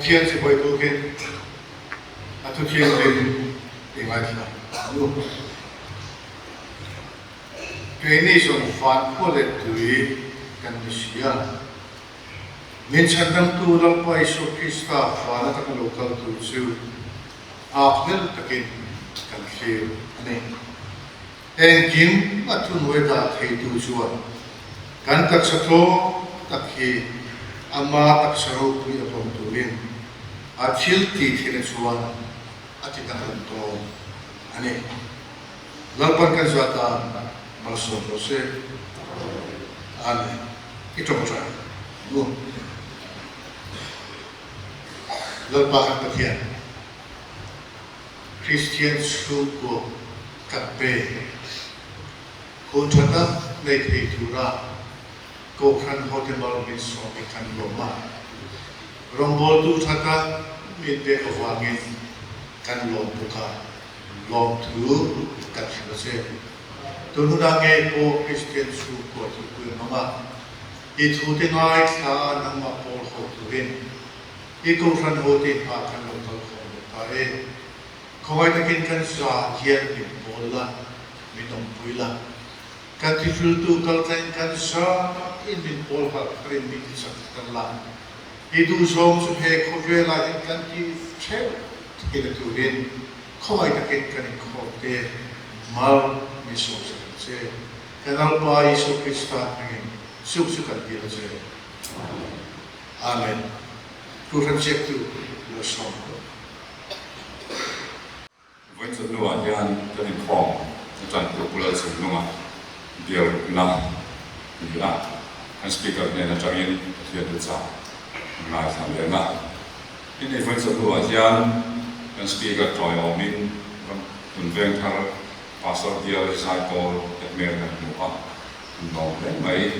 thiên sẽ quay tu thiên tu thiên lên để mai thì luôn cái này dùng phản của lệ tuổi cần được xia mình chân tâm tu làm phải số Krista phản là các local tu siêu áp đến tất cả cần siêu này en kim ở tu nuôi ta thấy tu suan kan tak sa tho tak hi ama tak sa ro tu ya pom tu rin a thil ti thil suan a ti ta han to ani lalpan kan zata mal so ro se ani ito mo sa no lalpa kan takyan Christian school ko kape ko thata nei thei thura ko khan hotel bal min so mi khan loma rombol tu thata mi te awangin kan lom buka lom thu kan se tu nu da nge ko Christian su ko tu ku mama I thu te ngai tha nang ma pol ho tu rin I ko khan hotel pa kan lom tal ho ta e ko ai takin kan sa hian mi bola mi tom puila kan ti fil tu kal kain kan sa in min pol ha prin mi ti sak kan la I du som su he ko ve la in kan ti che ki le tu rin ko ai takin kan ko te mal mi so se kan al pa Isu Krista ngin suk su kan ti se amen tu ran check tu lo som với sự nua hian cho nên phòng trận của cô lợi sự nua điều năm thì là anh speaker này là trong yên thiệt được sao ngài thằng lớn à cái này với sự nua hian anh speaker troi ở mình tuần ven thar pastor điều sai Paul at mer là nua nó đấy mấy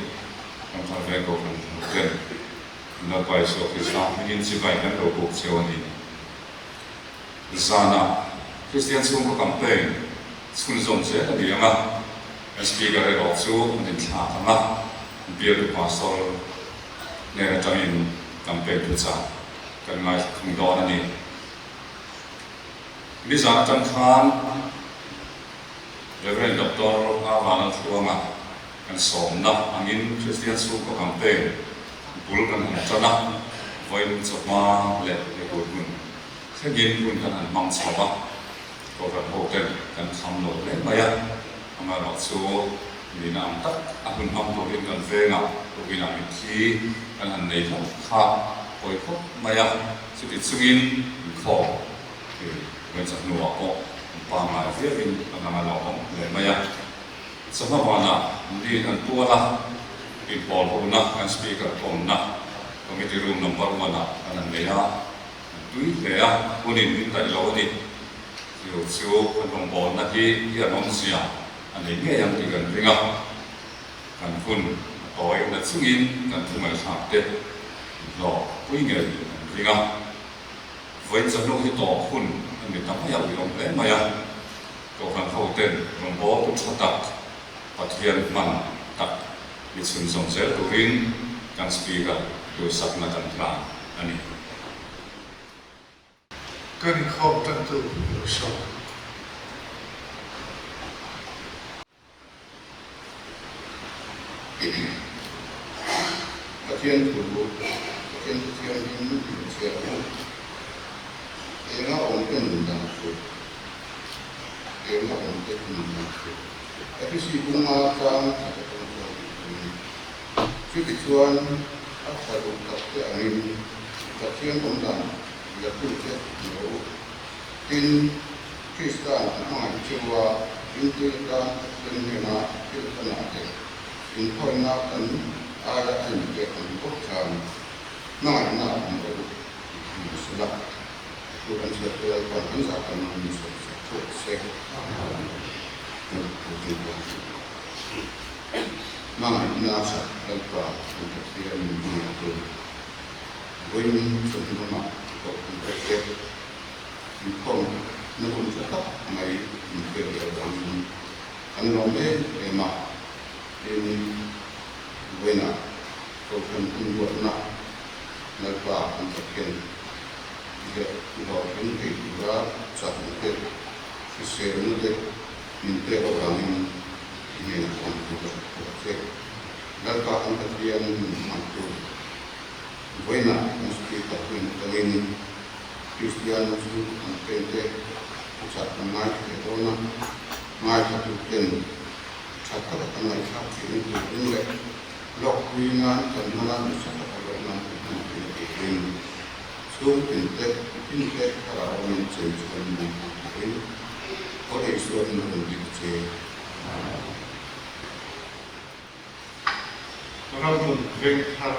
trong thar ven của phần tiền nó quay số cái sao mình chỉ vậy nên đầu cuộc siêu anh Zana Christian school ko campaign school zone se ta dianga speaker e ro chu din tha nga bier du pastor ne ra tamin campaign tu cha kan ngai khung do na ni mi za tan khan Reverend Dr. Avana Thuanga kan som na angin Christian school ko campaign bul kan chana voin chama le ko mun segin kun kan mang chaba ko kan hotel kan tham lo le maya ama ro chu ni nam tak ahun ham to rin kan ve nga to ina mi thi kan han nei tho kha koi kho maya chu ti chungin kho ki wen sa no ko pa ma ve rin ama lo ko le maya sama wana ni kan pu la in pol ho na kan speaker on na committee room number 1 na kan nei ha tui le a unin min tai lo ni yo chu kan rong bol na hi ya non sia ani nge yang ti kan ringa kan kun toy na chungin kan thu mai sa te lo pui nge ringa voin cha no hi to kun ani tam ya wi ong le ma ya ko kan ho ten rong bol tu chatak pathian man tak ni chun song sel tu rin kan speaker tu sak na tan tra ani kan khom tan tu lo som Pathian tu pathian ini siapa era orang tentang tu era orang tentang tu tapi si bunga kan ada tentang tujuan apa tu tapi angin pathian tentang ya tu je no in Krista mai cewa itu kan dengan kita nak in point nak kan ada yang untuk kan nak untuk sudah bukan satu kan akan untuk saya mana nasa apa untuk dia itu ini semua untuk không nó cũng rất thấp ngày về bằng anh nói về mặt nên về nào câu phần kinh nghiệm nào là và thực hiện dia ibaw kan kay tura sa punte si serum de inte orang ini ang tugas kasi nagka ang katiyan mantu buena mesti tapuin kalian Kristiano su ang pente sa pangay ito na ngai katutin sa katanay sa pinili lok wingan kan nalan sa katanay ng pinili so pinte karawan change kan mo ini o iso na dikte orang pun bengkar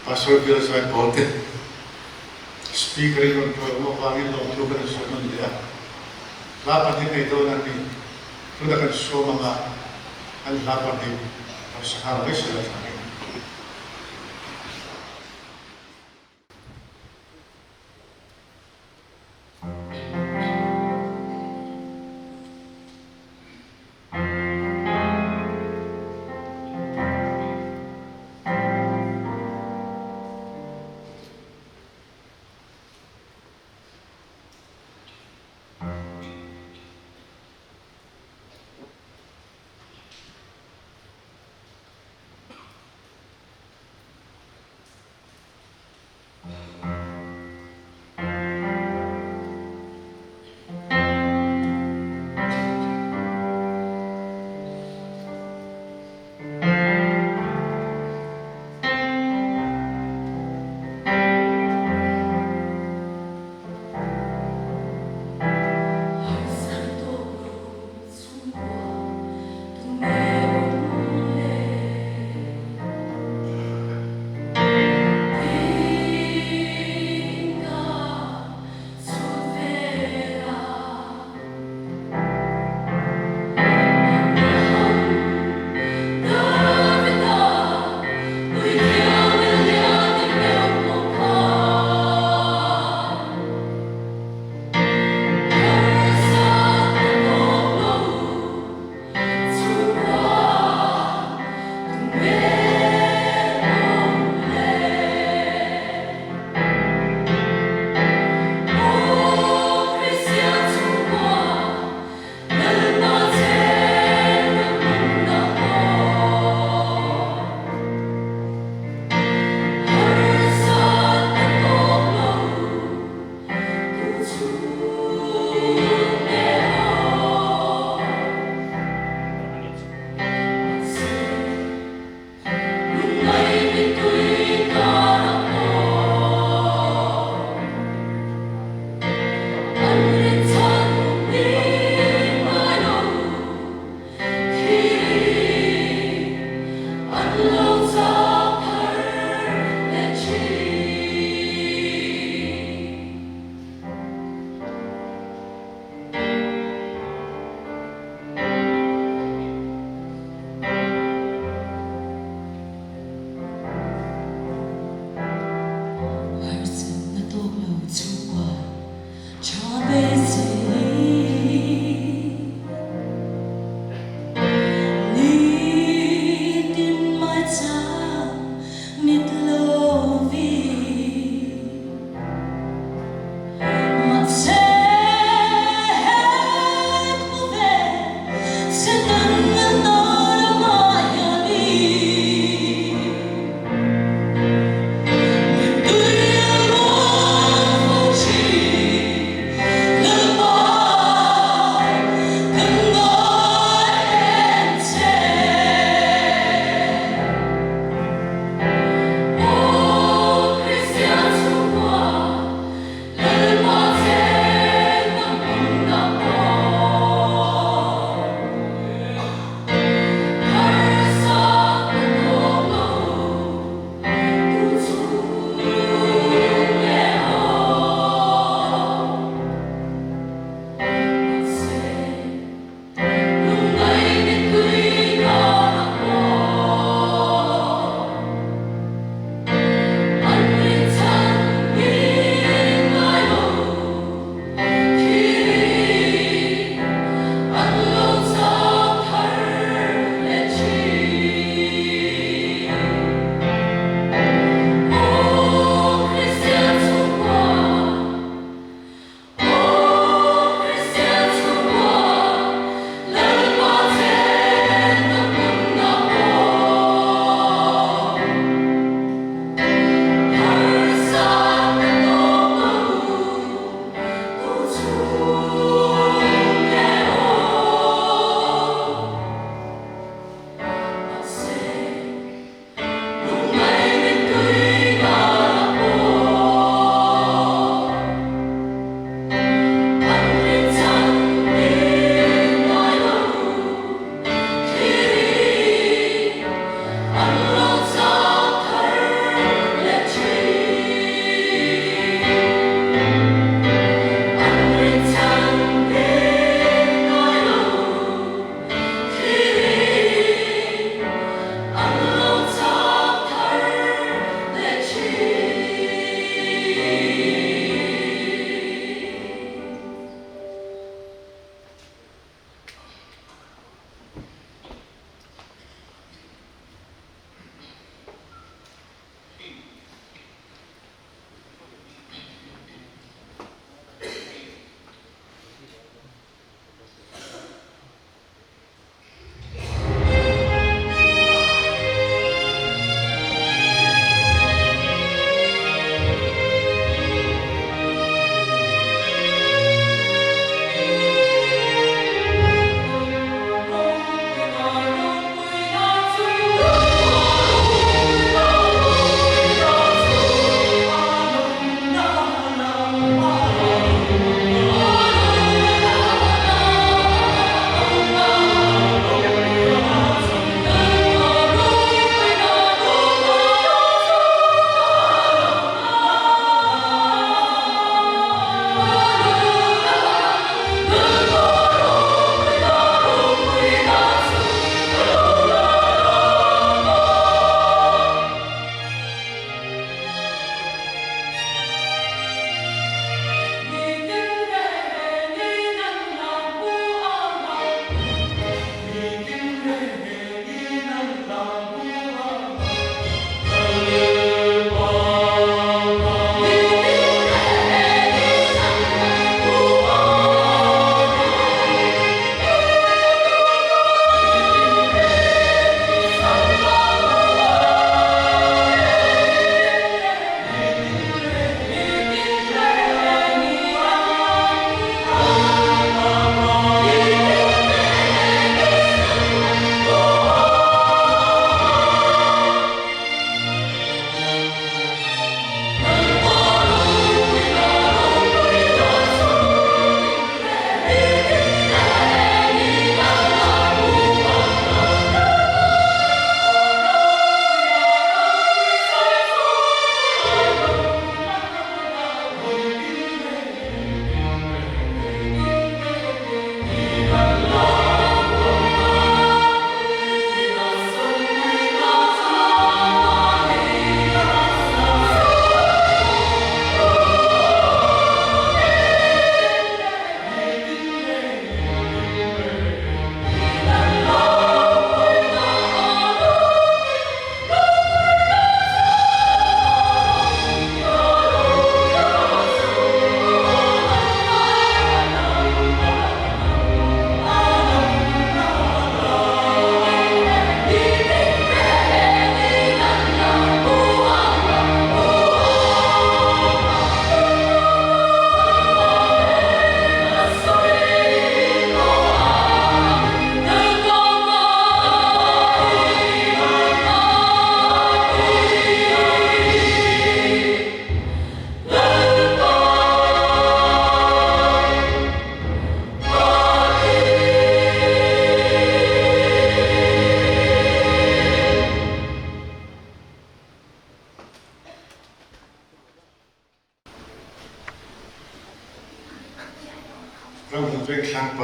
pasal dia saya bolte speaker yang mau panggil untuk kan semua dia lapan ini itu nanti sudah kan semua ang lapan ini sekarang sudah sampai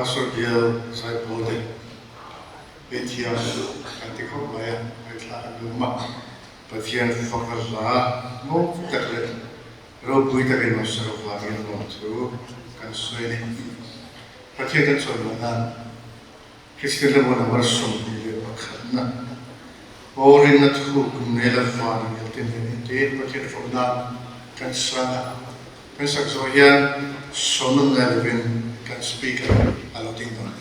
Pastor Bill sai bode betia kanti ko baya betla luma pathian fakala mo takle ro buita ke no sero flagin no tu kan suene pathian kan solana Christian le bona marsum di bakna orin na tu kumnela fana yatin te pathian fogna kan sana kan saksoyan sonun nalvin kan speaker aloting don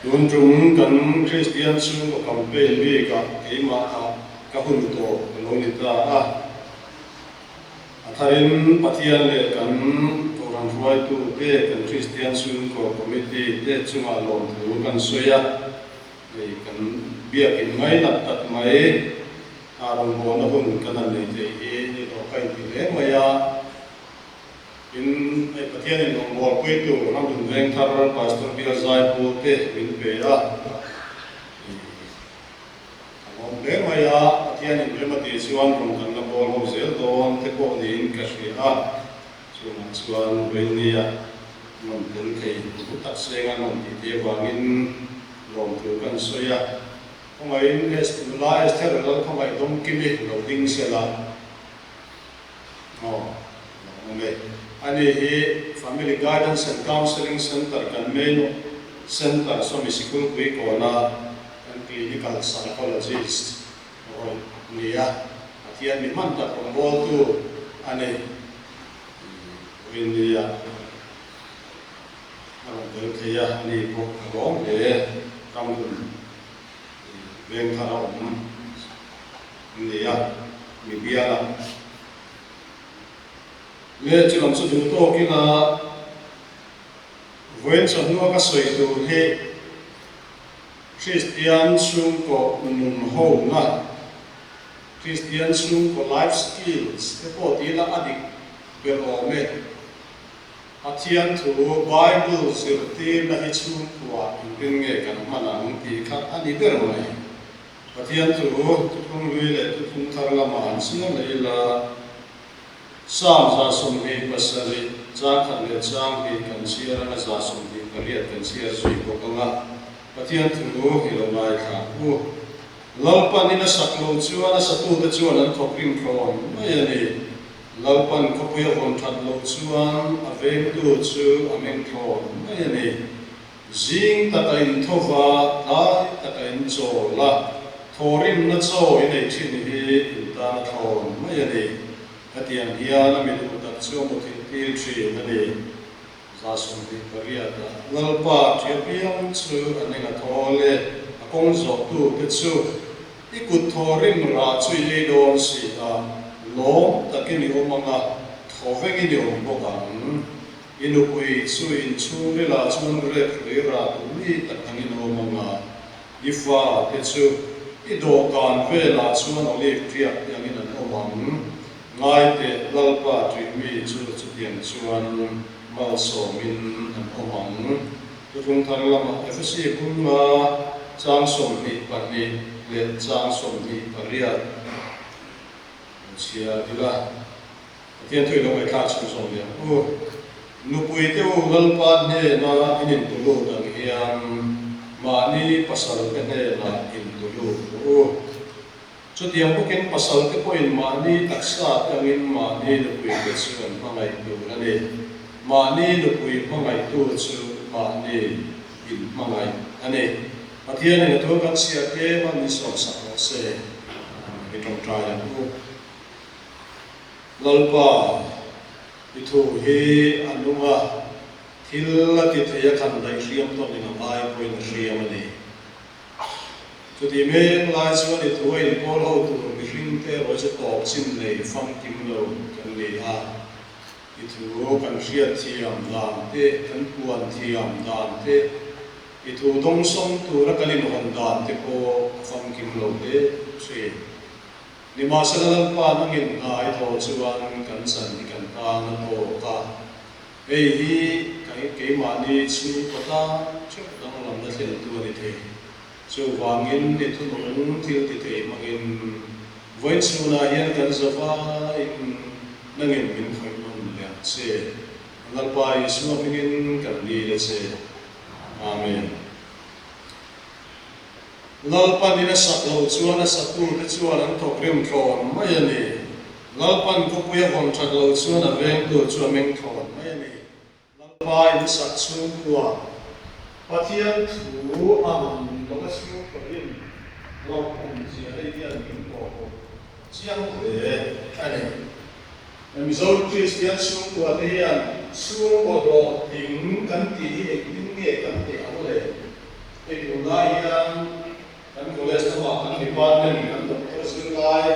Yun trung kan Christian sung ko campaign bi ka keima ka hun to lonita atharin pathian le kan toran ruai tu te kan Christian sung ko committee te chunga lom thu kan soya le kan bia kin mai nat tat mai aron bo na hun kan le te e ni to kai ti le maya in ai pathian in ngol pui tu ram dun veng thar pastor Bill Zai pu te min pe a ngol le maya pathian in remati chuan rom kan na bol ho zel don te ko ni in ka hri a chuan vein ni a non ten thei ku tak senga non ti te wangin rom tu kan soya khomai in la esther la khomai dom kimi lo ding sela me ani hi family guidance and counseling center kan main center so mi sikul pui ko na kan clinical psychologist oi nia atian mi man ta ko bol tu ani india ang del kaya ni ko ngong de kam veng thara india mi biala le chilam su du to kina wen sa nuwa ka soi tu he Christian sung ko nun ho na Christian sung ko life skills te po ti la adik pero me athian thu Bible sir ti na hi chung kwa in nge kan manang ti kha ani ber mai athian thu thung lui le thung thar la man sing le la Sam za som hi pasari cha khan le chang hi kan sia na za som hi kariat kan sia zui ko kanga pathian thu hi lo mai kha u lalpan ina saklo chuan a satu da chuan an thopin khron mai ani lalpan khopuya hon that lo chuan a veng tu chu ameng khron mai ani jing ta in thova lai ta in chola thorin na cho in ei thin hi in ta thon mai ani Atiang hian mi du tak chu mo thil tri na ni za sum bi pariata lalpa thiapiang chu aninga thole akong zo tu te chu ikut thorin ra chui le don si a lo takini omanga thoveng ni ombokang inupui chu in chu le la chun re re ra tu ni takangin omanga ifa te chu ido kan ve la chuan ole triak yangin an omang ngai te lalpa tui mi chu chu tiang chuan mal so min an omang rung thar lama FSC kunga chang som mi parni le chang som mi pariat chia dila tiang thui lo mai kha chu som ya o nupui te o lalpa ne na inin tu lo dang hiam ma ni pasal ke ne la in tu lo o chu tiang ko ken pasal ke point ma ni taksa tangin ma ni nupui ke chuan mangai tu la ne ma ni nupui mangai tu chu ma ni in mangai ane pathian ne to kan sia ke ma ni som sa se ke tong trai ya ko lalpa itu he anunga thilla ti theya kan dai riam to ni ngai point riam ani Jadi men lai chuan i thu in pol ho tu mi hring te ro se tok chin nei fam kim lo kan le ha i thu kan hriat thiam dan te kan puan thiam dan te i thu dong som tu ra kalin hon dan te ko fam kim lo te se ni ma sa lan pa nang in ai tho chuan kan san ni kan ta na to ka ei hi kai ke ma ni chu ko ta chu dang lam na thel tu ni the so wangin itu nung til ti te mangin voice na hian kan zafa in nangin min khoi non le se lalpa isu mingin kan li le se amen lalpa ni na sak lo chuan na satu te chuan an thok rem thon mai ani lalpan ko puya hon thak lo chuan a veng tu chuan meng thon mai ani lalpa in sak chu kuwa pathian thu am lo ka su parin lo pum sia ai dia min ko chiang le ane mi zo Christian su ko te hian su ko do ting kan ti e ting nge kan te a le e ko lai hian kan college na kan department kan to person lai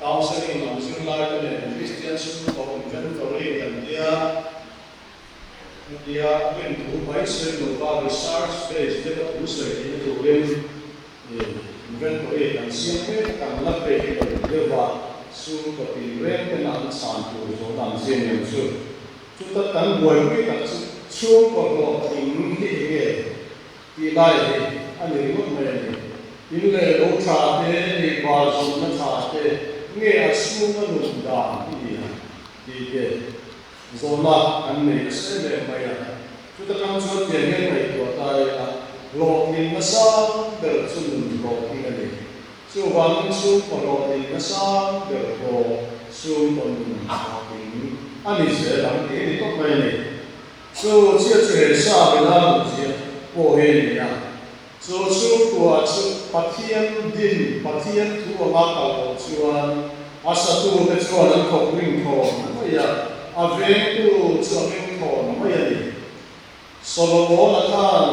counseling am sun lai ne Christian su ko kan to re kan dia dia when to by say no father start space that to say to when inventory and siempre kan la pe ko deva su ko ti ren ke na san to so dan sen ne su tu ta kan boy ke ta su ko ro ting ni ke ti lai ani mo me ni in le lo cha te ni ba su na cha te nge a su na lu da ti ke zona an nei se le mai a tu ta kan chuan te nge mai to ta ya lo ni ma sa der chun lo ti ani chu wang chu ko lo ni ma sa der ko chu ton ni ani se lam ti ni to mai ni chu chia che sa be la chi ko he ni ya chu chu ko chu pathian din pathian tu ma ka lo chuan asa tu te chuan an ko ring ko ya a veng tu chuang thon mai ani Solomon akan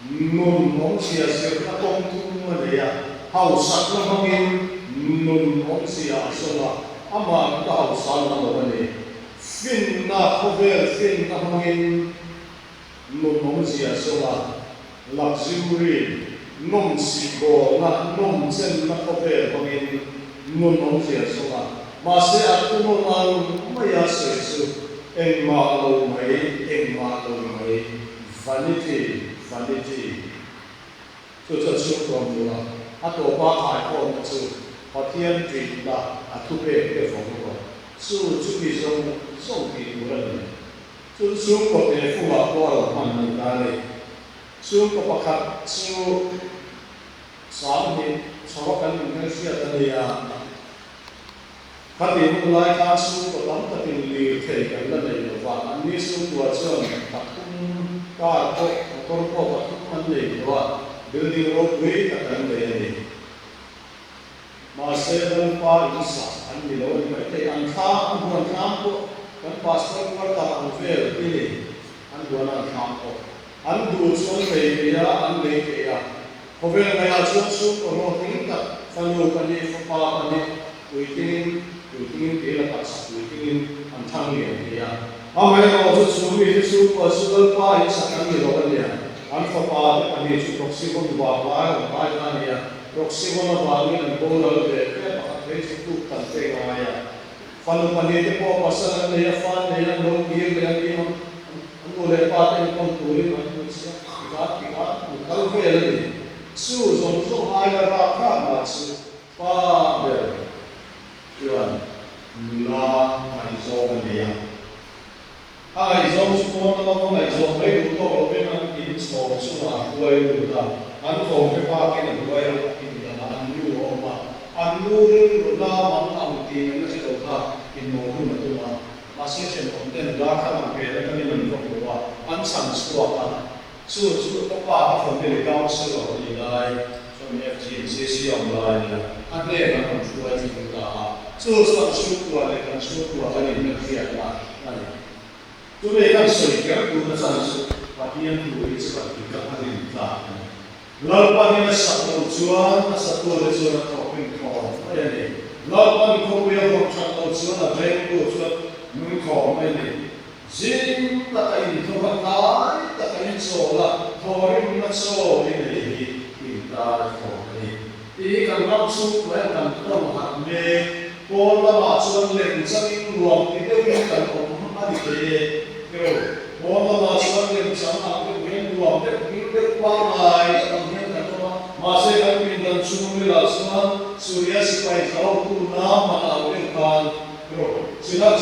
nun mong sia sia na tong tu ma le ya hau sak na mangin nun mong sia sola ama ka hau san na mo ni fin na khover fin na mangin nun mong sia sola luxury nom si ko na nom chen na khover mangin nun mong sia sola Masih aku mengalami maya sesu, engmalu mai, vanity. Tu cukup mula. Atau apa pun tu, patian tidak atau berfungsi. Cuma song bulan. Cukup berfungsi kuat mana kali. Cukup pakat sahani, sahakan Indonesia tadi ya. Kami mulai kasus pertama tapi lihat kan dari bahwa ini semua cuman takut takut takut mandiri bahwa building roadway akan dari mà sẽ đơn qua ý sản anh bị lỗi với thầy ăn thang anh buồn thang của anh pastor qua ta anh về đi anh buồn ăn thang của anh đủ xuống về thì anh lấy thì có về ngày nào xuống xuống ở một tiếng tập phần lục anh đi phần ba anh đi cuối tiên thì là tập cuối tiên anh thang liền thì hôm nay nó sẽ xuống về xuống qua xuống qua ý sản anh bị lỗi anh anh phần ba anh đi xuống học sinh không vào vai anh đi Roksi mana bagi dan bola mereka pakai itu kantor maya. Kalau pandai tu pasal dia fan dia dong dia lagi boleh pakai kontur macam siapa kalau boleh lagi. Su zong hai raka macam pada tuan mula mai zong dia. Ai zong semua nama mai zong baik untuk orang ini semua semua boleh juga. Anu zong pakai dan boleh Anlurin rula mang amti na si Doka inohu na tuma masih sempurna dah kan pera kami menunggu bahwa ansan suaka su apa family kau selalu dilai from FGCC online ada yang akan cuba juga su kuat kan ini kerja lah tu mereka sekitar guna sansu bagian dua itu juga ada di belakang lalu bagian satu tujuan satu tujuan topik kau ini lalu bagian kau yang satu tujuan ada yang tujuan mengkau ini jin tak ini tuhan lain tak ini solat orang nak solat ini kita kau ini kan langsung mereka tahu haknya pola macam lencang ruang itu kan orang adik pola macam lencang aku yang ruang itu kualai masih kan pindah sumber asman surya sipai jauh tu nama awalkan surya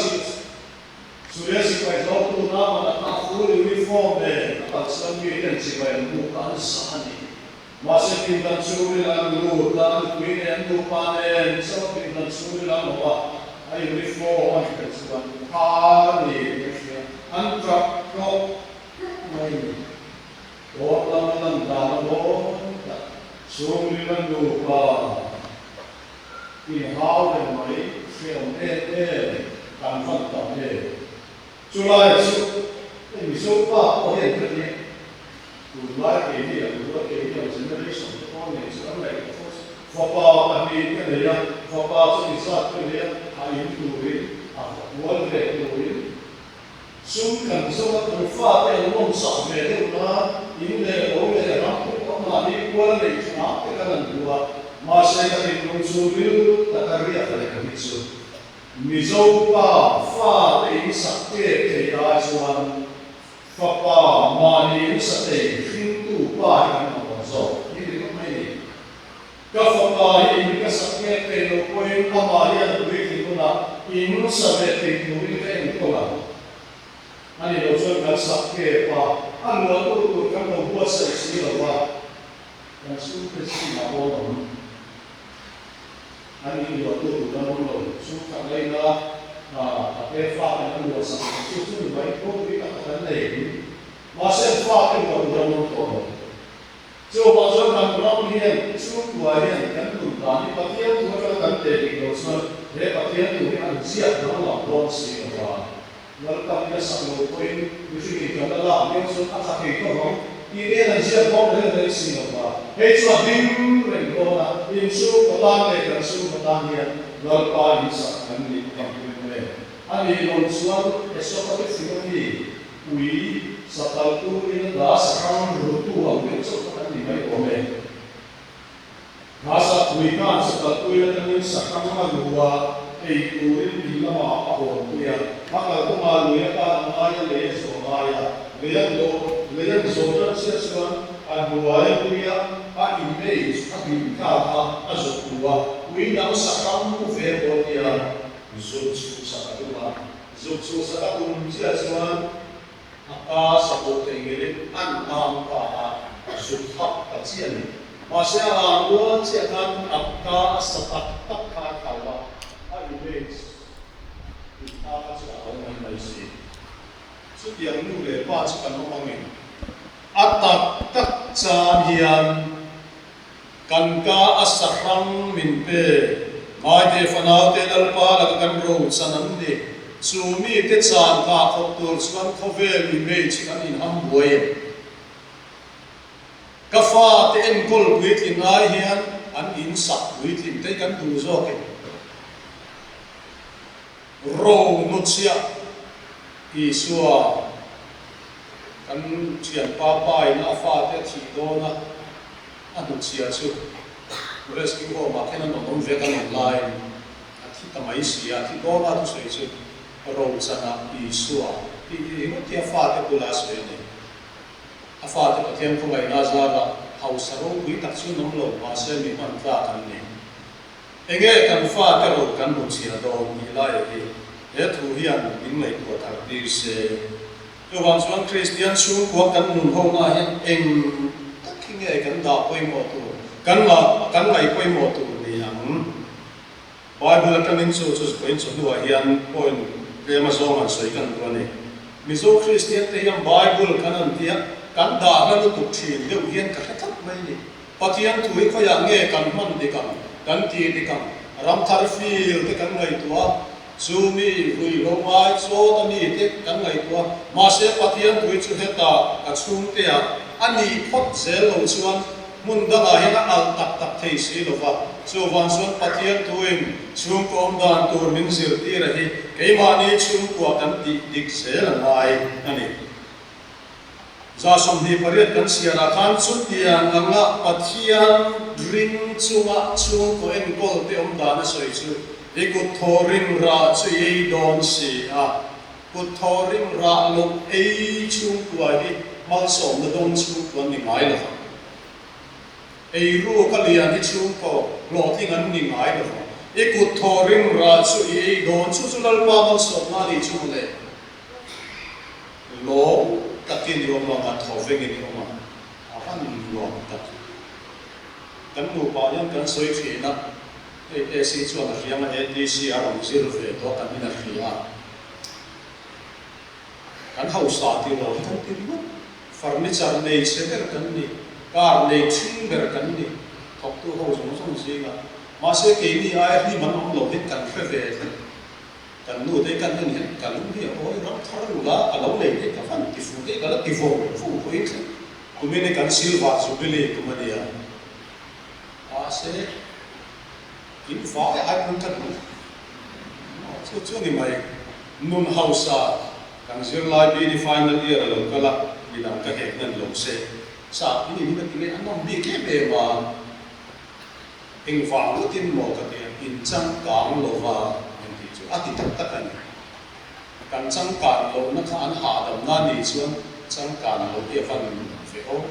sipai jauh tu nama nak full uniform asman kita sipai bukan sahani masih pindah sumber lalu dan kuih yang panen semua pindah sumber lalu ayo uniform kita sipai hari antrak kau main orang dalam Sumber lupa, ini hal yang baik, film kan fakta Julai ini suka orang kerja, Julai ini generation orang sekarang lagi Fapa kami kerja, Fapa susah kerja, hari itu buat itu Sumkan semua berfat yang mungsa mereka ini orang rampu Mari kuala ni cuma kita dua masa kita mengunjungi takaria pada kemisu. Mizopa fa ini sakit kaya cuman papa mani sakit pintu pa yang masuk. Ini macam ini. Kapapa ini sakit kaya poin amalia duit itu na ini sakit pintu ini itu lah. Ani dosa sakit pa. Anu tu kan buat sesuatu apa. Yang suka sih mahu ani waktu tu mahu suka lainlah apa fakir yang luas itu baik pun kita akan lain masih fakir yang mahu coba kan orang ni suka kan tu tadi pakaian tu kan dari dosa dia pakaian tu kan siap nama dosa apa lalu kami selalu poin mesti kita lah yang suka sakit tu ini adalah siapa dari Singapura. Hanya tim mereka insu petang dan insu petangnya lalu bisa kami kampung. Ani langsung esok kami sini ui satu ini dah sekarang rutu ambil esok kami mai kome. Masa ui kan satu ini sekarang dua itu ini lama apa dia. Maka tu malu ya kan maya leso maya. Lihat zoran sesuatu aduai punya image abimkata azokua winda usakamu verbo dia zotsu sakatuma zotsu sakatum sesuatu apa sabote ngere anam pa zotha kacian masih angguan siakan apa satak kawa image kita sudah mengenai yang nule pas kan orang ini atak tak cahian kan ka asahram min pe mai te fanau te lalpa la kan ro sanan ni sumi te chan ka khop tur chuan khovel mi me chi kan in ham boy ka fa te en kol puit in ai hian an in sak puit in te kan du zo ke ro nu chia Isua kan chian pa pai na fa te thi do na anu chia chu rescue ho ma kena no ve kan online a thi ta mai sia thi do na tu sei chu ro sana Isua ti no ti fa te pula se ni a fa te pathian ko ngai na za la hau sa ro wi tak chu nom lo ma se mi man ta kan ni enge kan fa te ro kan nu chia do ni la ye ye thu hian in nei ko thar ti se yo wan chuan Christian chung ko kan nun ho na hian eng taking e kan da poi mo tu kan ngai poi mo tu ni ang Bible kan in so point so nu hian point ke ma zo man soi kan ko ni mi zo Christian te hian Bible kan an tia kan da na tu thin de hian ka thak mai ni pathian thui ko ya nge kan man de kan ti de kan ram thar fil te kan ngai tua Sumi hui lo mai so ta ni te kan ngai tua ma se pathian thui chu heta ka chung te a ani phot zel lo chuan mun da ga hian al tak tak thei si lo wa chu wan chuan pathian tuin chung kom dan tur min zir ti ra hi keima ni chung ko kan ti dik zel ngai ani za som ni pariat kan siara khan chu tiang anga pathian ring chunga chung ko en kol te om da na soi chu ikut thoring ra chu ei don si a kut thoring ra lo ei chung kwa hi mal som na don chung kwa ni mai la ei ru ka lian hi chung ko lo thing an ni mai la ikut thoring ra chu ei don chu chu lal pa mal som na ni chu le lo takin ro ma ka thoveng ni ma ahan lo tak kan nu pa yan kan soi thi na si chuan a riang a ADC a rong zir ve to kan in a hria kan house a ti ro kan ti ru furniture nei seter kan ni car nei thing ber kan ni thok tu ho jong jong zinga ma se ke ni ai hi man om lo hit kan fe ve kan nu te kan ni kan lu hi oi ram thar lu la a lo nei te ka fan ti fu te ka la ti vo fu ko ik ku me ne kan silva zubile ku ma dia a se in fa ai kun kan chu ni mai nun hausa kan zir lai bi ni final year lo kala ni dam ka he nan lo se sa ni ni ti le anom bi ke be ma ing fa lu tin mo ka te in chang kang lo wa ni ti chu ati tak tak kan chang kan lo na kha an ha dam na ni chuan chang kan lo ti fan fe o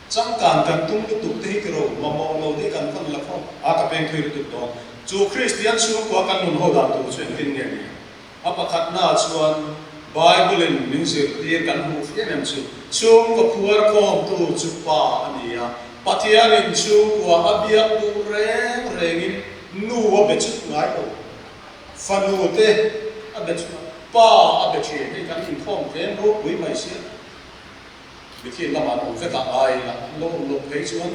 chang kan kan tung tu te hi ro ma mo lo de kan fan la phong a ka peng thui tu do chu Christian chu ko kan nun ho dan tu chen tin ne ni apa khat na chuan Bible in min se ti kan hu fi nem chu chung ko puar khom tu chu pa ani ya pathian in chu ko abia tu reng in nu wa be chu ngai ko fanu te a be chu pa a be che ni kan in khom tem ro pui mai se bị thiên làm ăn phải cả ai là lỗ lỗ thấy chuan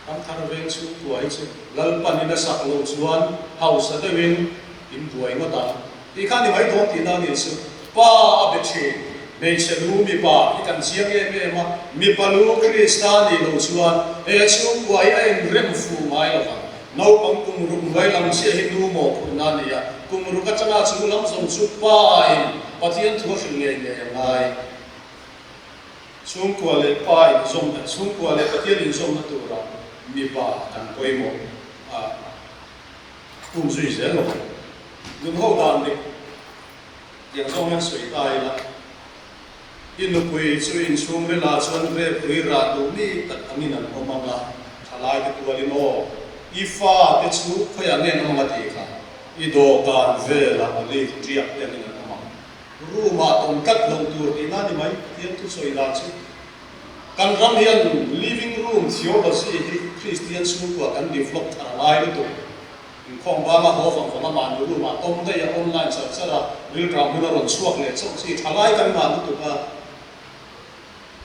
ăn thằng ven chu tuổi chứ lần pan đi sạc lỗ chuan hậu sa đây ven in tuổi nó ta đi khai đi mấy đón tiền nào đi chứ pa bị chê bây giờ lu mi pa đi cần chiang em mà mi pa lu Christian đi lỗ chuan chu tuổi anh rem phu mai là nấu bằng cùng rụng vay làm xe Hindu mỏ phụ nan đi à cùng rụng các chana chu lắm dùng chu pa anh pa thiên thua sinh nghề này chung qua le pa in zom na chung qua le pathian in zom na tu ra mi pa kan koi mo a kum zui zel lo nun ho dan ni yang zom yang sui tai la in nu pui chu in chung le la chuan ve pui ra tu ni tak amin an omanga thalai te tu ali no I fa te chu khoya ne no ma ti kha I do kan ve la ali triak te ni Ruma tom kat long tur ina ni mai tiang tu soi la chu kan ram hian living room theology hi Christian school ko kan develop thar lai tu in khom ba ma ho fang ma man ru ma tom dai online sa chara ril ram hu ron chuak le chong si thalai kan ma tu ka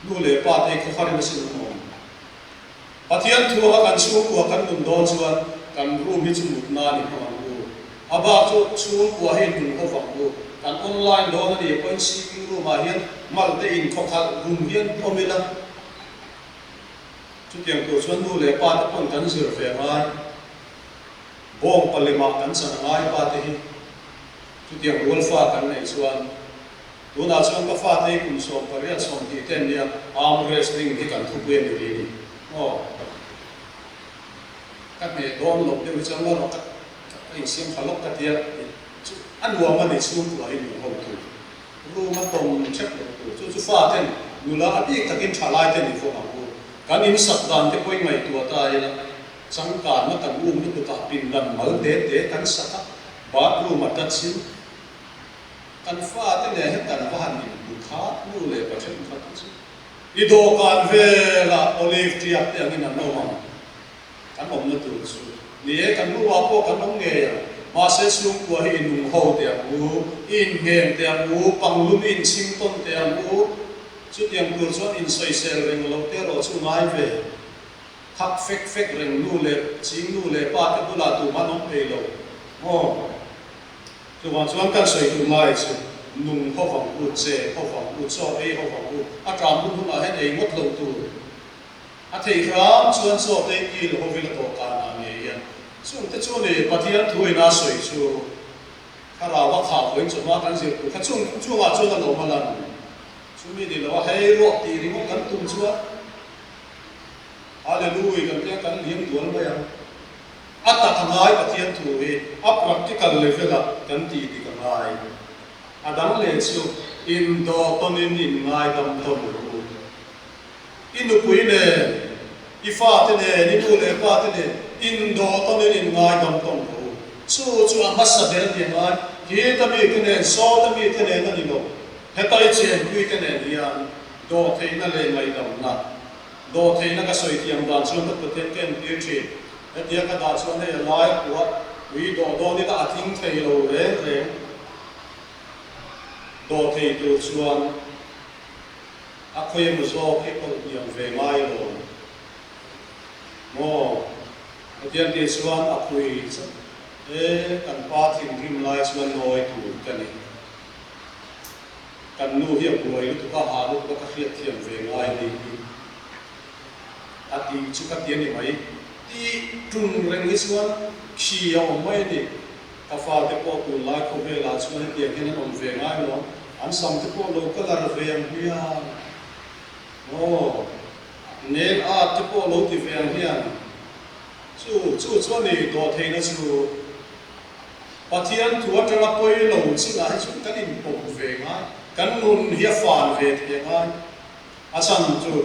nu le pa te kho khari ma sin mo pathian thua kan chu ko kan nun don chuan kan room hi chu mut na ni hang ku aba chu ko hi nun ko wang ku kan online don ni point seeking room a hian mal te in khokhal room hian omila chu tiang ko chuan nu le pa ta pon kan zir fe ngai bong palema kan san ngai pa te hi chu tiang wol fa kan nei chuan tuna chuan ka fa te kun som paria som ti ten nia arm wrestling hi kan thu pen ni ni các mẹ đón lộc đều cho nó các anh xem phá lộc các tiệt ăn uống mà để xuống của anh hậu thủ lu mà tông chắc là chú pha tên lu là đi các em trả lại tên đi phụ học cái in sập đàn thì quay ngày tua ta là sáng cả nó cần uống nó tụt pin lần mở để cắn sắt bát lu mà đặt xin cắn pha tên này hết cắn pha hành gì khá lu lệ và chân khá chứ đi đồ cắn về là olive tiệp thì anh em nấu mà kan om na tu su ni kan lu wa po kan ong nge ma se slung ko hi nung ho te mu in ngem te mu pang lum in sing ton te mu chu tiang tur chuan in soi sel reng lo te ro chu ngai ve khak fek reng nu le ching nu le pa te bula tu ma nong pe lo mo chu wa chuan kan soi tu mai chu nung ho vang u che ho vang u cho ei ho vang u a tram nu na he ei ngot lo tu a thei ram chuan so te ki lo vi la to ka na nge yan chung te chu ni pathian thui na soi chu khara wa kha khoin chu ma kan zir ku kha chung chu wa chu la lo ma lan chu mi di lo hei ro ti ri mo kan tum chu hallelujah kan te kan liam dual ba ya atta thangai pathian thui a practical level a kan ti ti ka ngai adang le chu in do tonin in ngai dam to mu inu pui ne ifa te ne ni pu le pa te ne in do to ne in ngai dam tong ro chu a masa der ni ngai ki ta mi te ne so ta mi te ne na ni lo he tai chen pui te ne lian do the na le ngai dam na do the na ka soi tiam dan chu ta te ken ti chi he dia ka da chu ne lai ku wi do ni ta athing thei lo re do the tu chuan a khoi mu zo ke ko yang ve mai lo mo a tian ti chuan a khoi kan pa thim rim lai chuan noi tu kan ni kan nu hi buai tu ka ha lu ka khiat thiam ve ngai ni a ti chu ka tian ni mai ti tung reng ni chuan khi ya mai ni ka fa te ko tu lai ko ve la chuan ti ke ni om ve ngai lo an sam te ko lo ka lar ve ang hian nên tiếp bộ lâu thì về hiện chú này đồ thấy nó chú bà thiên thua cho nó quay lâu chứ là chú cái điểm bổng về ngay cái nôn hiệp phản về thì ngay xong chú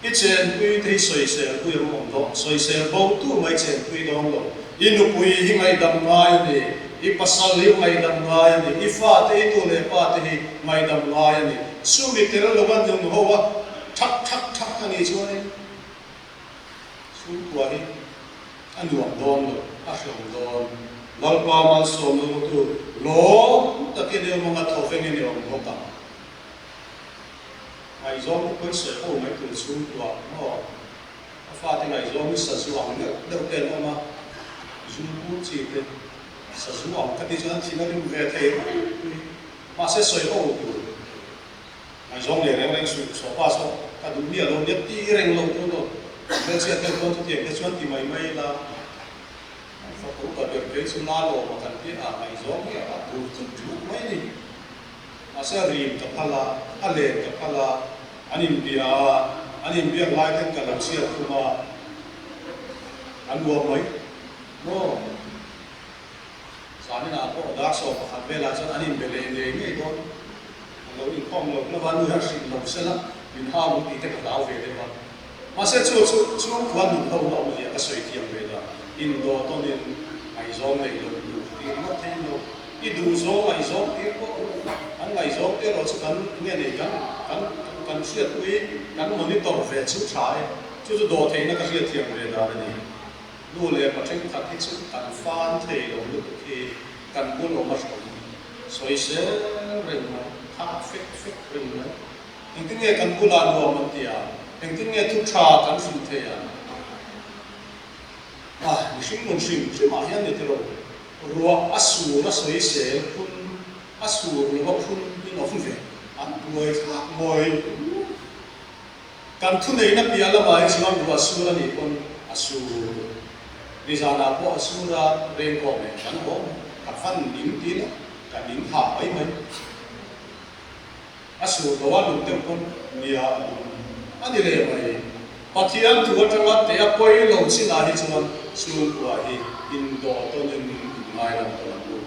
ít chuyện quy thấy soi sel quy mong đó soi sel bao tu mấy chuyện quy đó lo inu quy hi ngay đầm ngay này ít pasal hi ngay đầm ngay này ít pha thế tu lệ pha thế ngay đầm ngay này chú bị thế là lâu anh đừng hoa thắc anh ấy cho nên chú quay anh duam don lo anh duam don lal pa mal som lo tu lo ta ke de mo ngat thofeng ni om ho ka ai zo mo ko se ko mai tu chú tua no fa te ngai zo mi sa su ang ne de te no ma zu ku chi te sa su ang ka ti chan chi na rim ve thei ma se soi o tu ai zo le reng su so pa so ka du mi lo net ti reng lo tu lo le che te ko tu ti ke chuan ti mai la fa ko ka de ke su na lo ma kan ti a ai zo mi a tu tu mai ni a sa rim ta phala a le ta phala anin bia lai ten ka lam sia kuma an wo mai no sa ni na ko da so ka khat bela chan anin bele ne nge don lo in khom lo na van nu har sin lo sela in ha mu ti te ka daw ve de ba ma se chu kwan nu ho lo ya ka soi tiam ve da in do to nin ai zo nei lo lu ti ma ten lo i du zo ai zo ti ko an ai zo te ro chu kan nge nei kan siat ui kan monitor ve chu thai chu do the na ka siat tiam ve da ni lu le pa theng khat hi chu kan fan thei lo lu ki kan bu lo ma soi se reng ma ha fek reng ma ถึงที่เนี่ยกันกุลาโนมันเตียถึงที่เนี่ยทุกชากันสุนเทีย mishing mun shing shima hian ni tiro ruwa asu na soi se kun asu lo kun in ofun ve ngoi kan thu nei na pia la mai chiam ruwa asu la ni kon asu ni jana po asu ra ren ko me kan ho ka fan lim ti la ka lim ha ai mai asu lo wa lu tem kon nia ani le mai pathian tu atanga te apoi lo sina hi chuan su kwa hi in do to nen mai ram to lu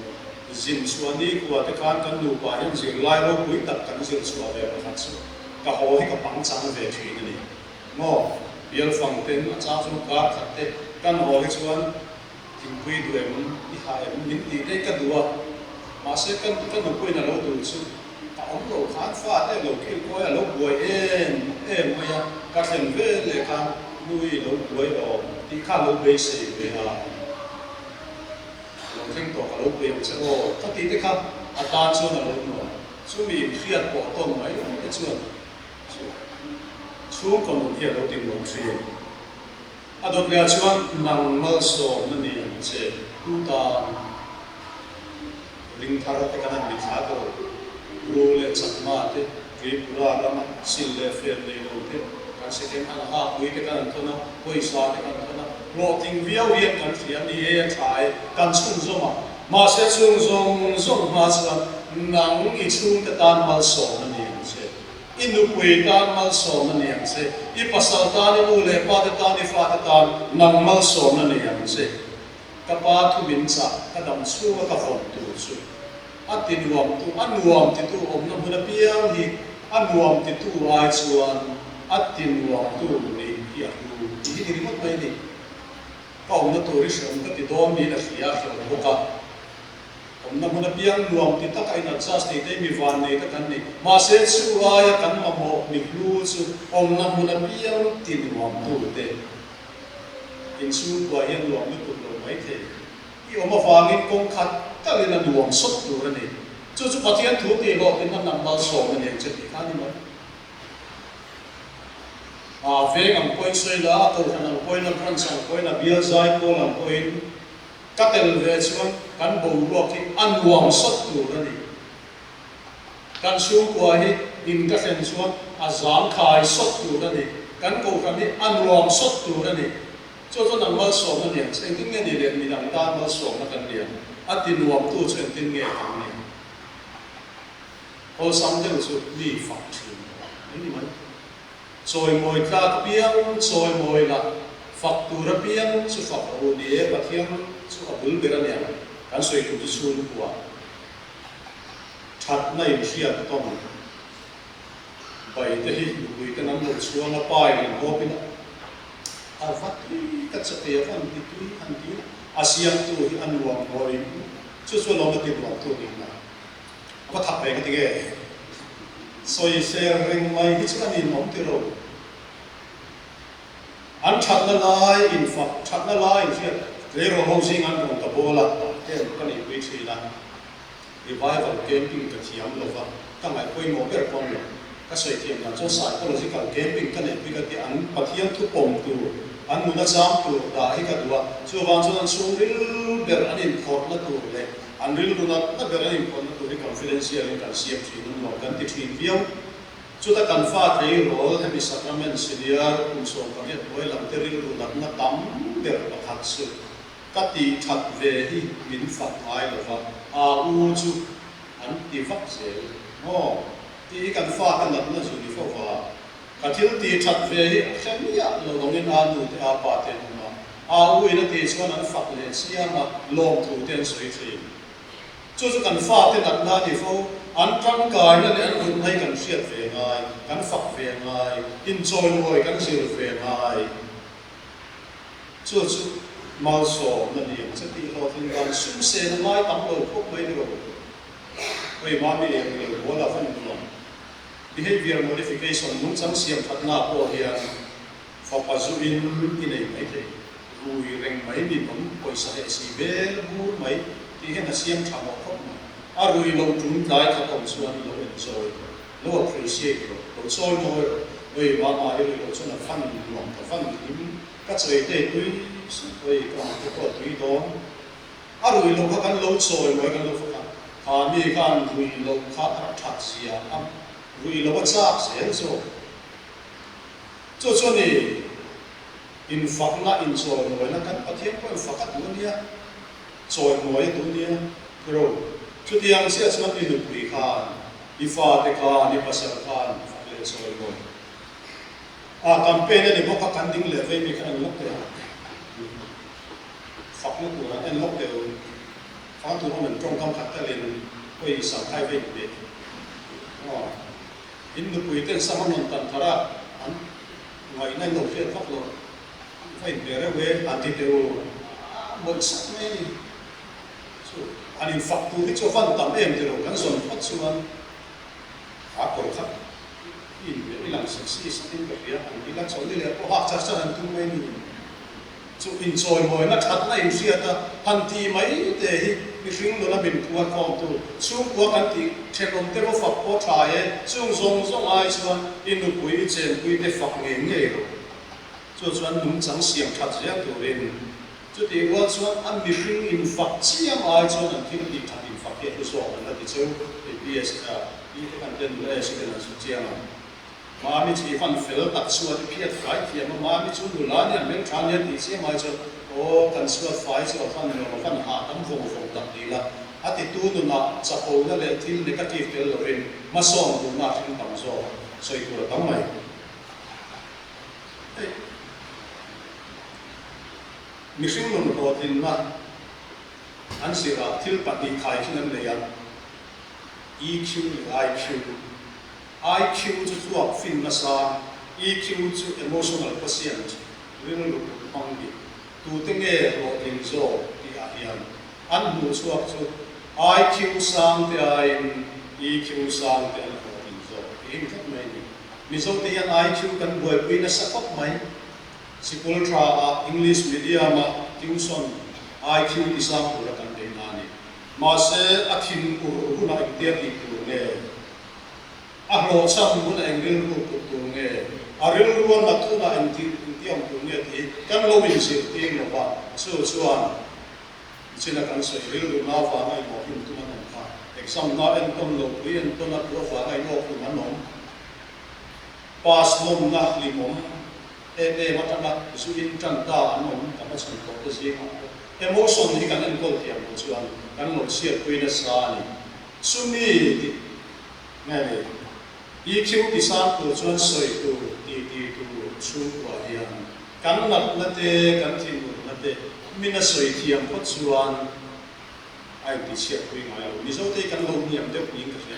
zin suani kwa te kan kan lu pa hin zin lai lo pui tak kan zin suwa ve pa chu ka ho hi ka pang chang ve thi ni mo bial fang ten a cha chu ka khat te kan ho hi chuan thing pui du em i ha em min ti te ka duwa ma se kan no pui na lo du chu ta om lo khan fa te lo kil ko ya lo boi em ma ya ka thlen ve le ka lui lo boi o ti kha lo be se ve ha lo thing to ka lo be se o ta ti te kha a ta chu na lo no chu mi khiat po ton mai o te chu chu kon lo hi lo ting lo chi a do le chuan nang mal so na ni che tu ta ling thar te kana mi tha ko ru le chakma te ki pura rama sil le fer le lo te kan se ken ala ha pui te kan thona poi sa te kan thona lo ting viau hian kan thiam ni e thai kan chung zoma ma se chung zong ma chuan nang i chung te tan mal so na ni che inu pui tan mal so na ni che I pasal tan ni mu le pa te tan ni fa te tan nang mal so na ni che ka pa thu min cha ka dam chu ka von tu chu atin nuam tu anuam ti tu om na huna piang hi anuam ti tu ai chuan atin nuam tu ni hi atu hi ni mot mai ni ka om na tu ri shom ka ti dom ni na khia khia ko ka om na huna piang nuam ti tak ai na chas ni te mi van nei ta kan ni ma se chu ai kan ma mo ni lu chu om na huna piang ti nuam tu te in su kwa hian nuam ni tu lo mai the I oma wangin kong khat ta le na nuam sot tu ra ni chu chu pathian thu ti lo tin nam mal so na ne che ti khani ma ve ngam point soi la to han point na pran sang point na bial zai ko lam point ka tel ve chuan kan bo ro ki an nuam sot tu ra ni kan su kwa hi in ka sen chuan a zam khai sot tu ra ni kan ko kan ni an nuam sot tu ra ni cho nang mal so na niang seng tin nge ni le mi nang ta mal so na kan niang atin nuam tu chen tin nge kan ni ho sam de chu ni fa thi ni man choi moi ta piang choi moi la faktura piang chu fa ro ni e pathian chu abul bera niang kan soi tu chu lu kwa that nai hiat tom bai te hi lui kan nam lo chuang a pai ni ho pin avat ka chate van ti tu han ti asiam tu hi anuam ngoi chu chu lo na ti lo tu ni na apa thap pe ka ti ge soi se ring mai hi chu ni nom ti ro an chat na lai in fa chat na lai in fiat le ro ho sing an ta bola te ka ni pi chi na revival camping ka chiam lo va ka mai koi mo ber pom lo ka soi thiam na cho psychological camping ka ne pi ka ti an pathian tu pom tu an mu na cham tu da hi ka duwa chu wan chu an chung ril ber an in khot na tu le an ril lu na ber an in khot na tu ri confidential in kan siam chi nu no kan ti thin viau chu ta kan fa thei rol hemi sacrament senior kun so ka ge boy lam te ril lu na tam ber pa khat su ka ti that ve hi min fat ai lo fa a u chu an ti fak se mo ti kan fa kan na chu ni fo fa ka thil ti that ve hi khem ya lo dong in an nu te a pa te ma a u ina ti chuan an fak le sia ma lom thu ten soi thi chu chu kan fa te nat na ni fo an tang kai na le an hun hai kan siat ve ngai kan fak ve ngai in joy moi kan sil ve ngai chu chu mal so na ni che ti ho tin kan sum se na mai tam lo khop mai ni ro oi ma mi le bola fan lo behavior modification nung chang siam thatna po hian fa pa zu in nei mai the rui reng mai ni bom poisa he si bel bu mai ti he na siam tha mo khop mai a rui lo tum lai kha kom chuan lo enjoy lo appreciate lo choi mo oi ma ma he lo chona fan lo ka fan im ka chei te tui oi ko tui don arui lo ka kan lo choi moi kan lo fa ka mi kan rui lo kha that sia am rui lo cha se so cho ni in phak na in choi moi na kan pathian ko fakat dunia choi moi dunia ro chu tiang sia chuan in pui khan ifa te khan ni pasal khan le choi moi a campaign ni boka kan ding le ve mi kan lok te phak na tu na en lok te phang tu man trong kam khat ta len koi sang thai ve be in nu pui ten samanon tan thara an ngai nai lo fe phak lo phải để ra về anh thì đều một sắc này, anh phật tu thì cho văn tầm em thì rồi cái dòng phát xuân, cổ khắc, in làm sự sĩ sắc in cái gì, anh đi làm chỗ này là có học chắc chắn anh tu mấy người, chỗ in rồi mọi nó thật là in gì ta, anh thì mấy để cái chuyện đó là bình thường không tu, chung qua anh thì theo ông theo Phật có trái, chung dòng ai xuân in được quý trên quý để Phật nghe rồi. cho chuan nung chang siam that zia turin chu ti wa chuan an mi hring in fak chiam ai chuan an thil ti that in fak he so an la ti cheu ps i te kan den le si den su chiam ma mi chi fan fel tak suat phiat fai thiam ma mi chu nu la ni meng than ya ti chiam ai chuan o kan suat fai so fan no fan ha tam phong phong tak ti la ati tu nu na chapo na le thil negative tel lo in ma song du na thil tam zo soi tu tam mai mi sinh lùng đồ tin mà anh sẽ là thiếu bát đi khai khi nên lấy ăn EQ IQ IQ cho thuộc phim mà sa EQ cho emotional quotient riêng lục bằng đi tu tiếng nghe đồ tin zo đi hiện anh mua thuộc cho IQ sang thì anh EQ sang thì anh đồ tin zo hình thức này mi zo thì anh IQ cần buổi quy nó sẽ khóc mấy Sikul tra English medium tuition IQ isam pura kan de nani ma se athin ur na ikte ti tu ne a ro sam mun engil ru tu nge aril ru na tu na anti tiam tu nge ti kan lo win se ti no ba so chuan china kan so ril ru na wa ngai mo hin tu man kha exam na en tom lo pi en to na pro wa ngai lo ku man nom pass lom na limom em mà thằng nào suy nghĩ trần ta anh muốn cảm thấy sẵn có cái gì không emotion thì cái anh có thiệt một chút anh một siết quên nó xa này suy nghĩ thì nghe này EQ thì sao từ chuyên soi từ từ suy qua hiện cái nó thế cái thì nó thế mình là soi thiam có chuyên ai thì siết quên ngay rồi ví dụ thế cái lâu niệm được những cái gì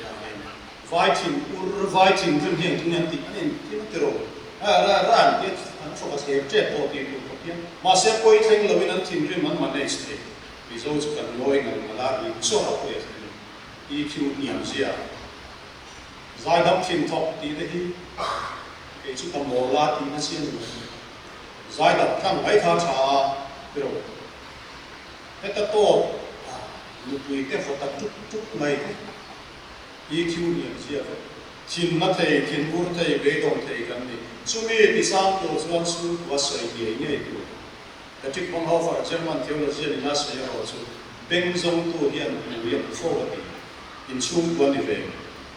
vitamin thân hiện thì anh thì nó rồi ra anh biết anh phải có thể chế tạo đi được không biết mà sẽ coi thành là mình tin rằng mình manage thế ví dụ cho cần nói rằng là đi số học về EQ niệm gì à giải đáp tin thọc thì đấy cái chúng ta mua là thì nó sẽ giải đáp thằng ấy thà trả rồi cái đó to lúc này cái phật tập chút này EQ niệm gì à thiên mắt thầy thiên bút thầy bế đồng thầy cái này chú mi thì sao tôi chuan su và sợi gì như vậy cái chuyện phong học ở German theology là nó sẽ có chú bên trong tu hiện hiện phổ đi in chung quan về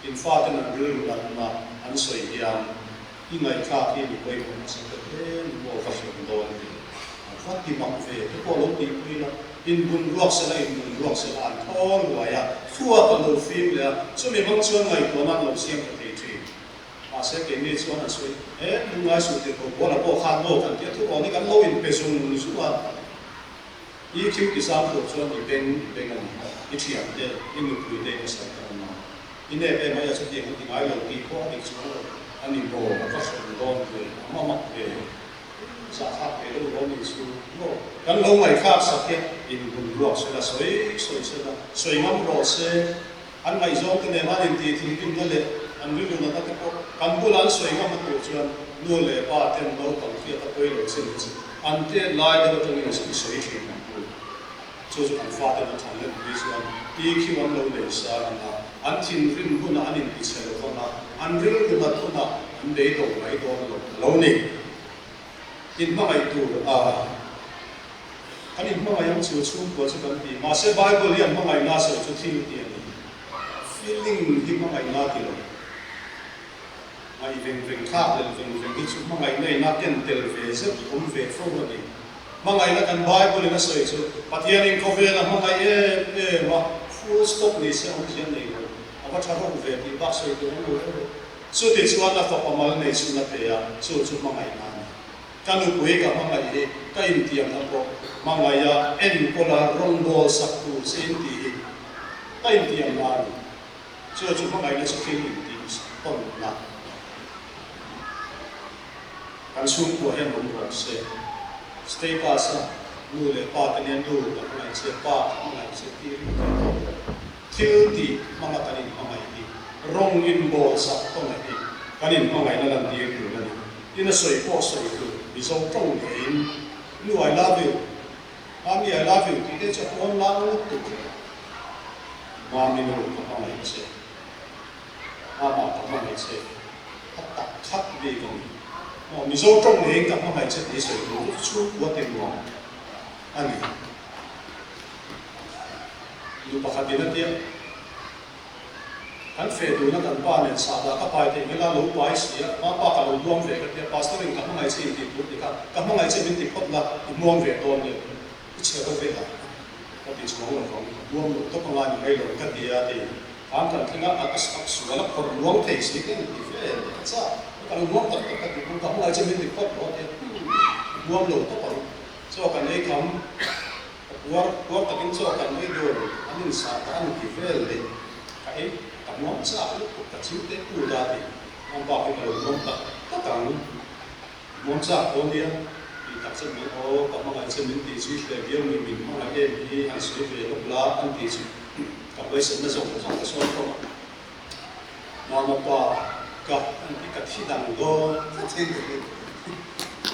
in pha tên là rưu là mà anh sợi hiện in ngày khác thì bị quay cùng sẽ có thế bộ phát triển đồ này phát đi mặc về cái bộ lối đi quy là in bún ruột sẽ là in bún ruột sẽ là ăn thô rồi à thua còn đầu phim là chú mi mong chuan ngày của nó đầu xem cái gì mà sẽ cái này cho nó suy đúng ngay suy thì có là bộ khăn bộ thằng kia thu còn cái gắn lâu in dùng số à EQ thì sao được cho mình bên anh cái chuyện đấy in được quy định sẽ làm mà in này em bây giờ sẽ tiền thì ai đầu tiên có định số anh đi bộ và phát triển đòn về mà mặc về xã hội về đâu có định số gắn lâu ngày khác sẽ cái in bún ruột sẽ là soi ngắm ruột sẽ anh ngày giống cái này mà in thì kinh nó lệ anh biết được là cái căn bộ lan soi ngắm một chuyện nuôi lệ ba tên lâu tổng kia ta quay lại xin anh thế lại được trong những sự soi chuyện cho anh phát được thành lập ví dụ đi khi anh lâu lệ sao anh tin rin cũng là anh in sẽ được không nào anh rin cũng là không nào anh để đồ mấy đồ lâu này in mà ngày tu kan in mga yang chu chu ko chu kan ti ma se Bible yan mga ina sa chu thil ti ani feeling hi mga ina ti lo ai veng kha le veng hi chu mga ina ina ken tel ve se ve fo ni mga ina kan Bible ina sa chu patian in ko ve la mga ma full stop ni se on tian nei lo apa tharo ve ti ba se to lo so ti chu ana fa pamal nei chu na pe ya chu mga ina kanu kuih ka mga ini kain tiang ako mga ya en kola rondo saktu senti kain tiang lari so mga ini sa feeling things ton na kan sumpo hen rondo se stay pasa mule pa tanian du mga se pa mga se ti mga tanin mga ini rong in bol sakto na ini kanin mga ina lang di ko na ina soy po soy ko so trong đến nu I love you, mami I love you, thì để cho con lao lúc tục, mami nu có mày chơi, mama có mày chơi, khắc đi con, mình so trong đến các mày chơi để chơi lúc suốt quá tiền luôn, anh đi, lu pakai dia dia, kan fedu na kan pa nen sa da ka pai te ngela lo pai sia ma pa ka lo duam ve ka te pastoring ka mangai che ti tu ti ka mangai che bin ti khot la muam ve don ne che ka ve la ka ti chu ngong ngong duam lo to ka la ni mai lo ka ti ya ti am kan thinga akas ak su la ko muam te si ke ti ve sa ka lo muam ta ka ti ka mangai che bin ti khot lo te muam lo to pa so ka nei kam war ta kin so ka nei do anin sa ta an ti ve le ka ai mong sa lúc các chú tế cụ ra thì mong bảo cái mong tập tất cả mong sa con đi thì tập sinh mình ô các mong anh sinh mình thì suy về việc mình mong là em thì anh suy về lúc lá anh thì các với sinh nó giống cái số không mà bảo các anh thì các thi đàn go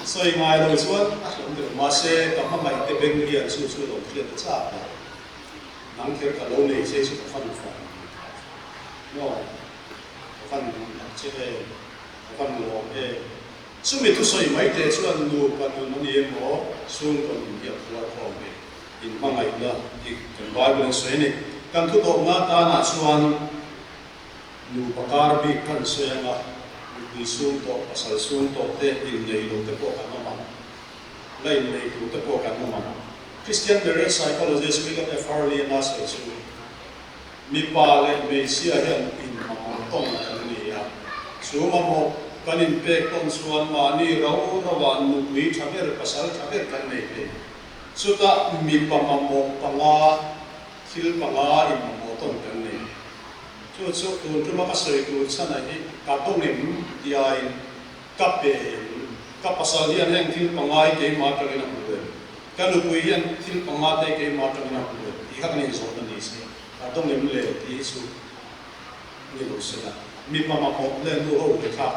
soi ngay rồi xuống xong rồi mà xe các mong anh thì bên kia suy đầu tiên tất cả nắng theo cả lâu này sẽ phân phối no fan che fan lo sumi tu soi mai te chuan nu kan nu ni mo sung kan ni ya khwa kho me in mangai la ik kan bible soi ni kan thu do nga ta na chuan nu pakar bi kan soi nga ni sung to pasal sung to te in nei lo te ko kan ma lai nei tu te ko kan ma Christian marriage psychologist William F. Harley na sa chu mi pa le me sia hian in ma tong kan ni ya su ma mo kanin pe kon suan ma ni ro wan nu mi thaber pasal thaber kan nei pe su ta mi pa ma mo panga thil panga in ma tong kan nei chu tu ma ka soi tu sana hi ka tong nem dia in ka pe ka pasal hian heng thil panga ke ma ta na hu ka lu pui hian thil panga te ke ma ta na hu i ka ni zo na ni se đông em lệ thì số nhiều lúc sẽ là mi pa ma học lên lu hậu để khác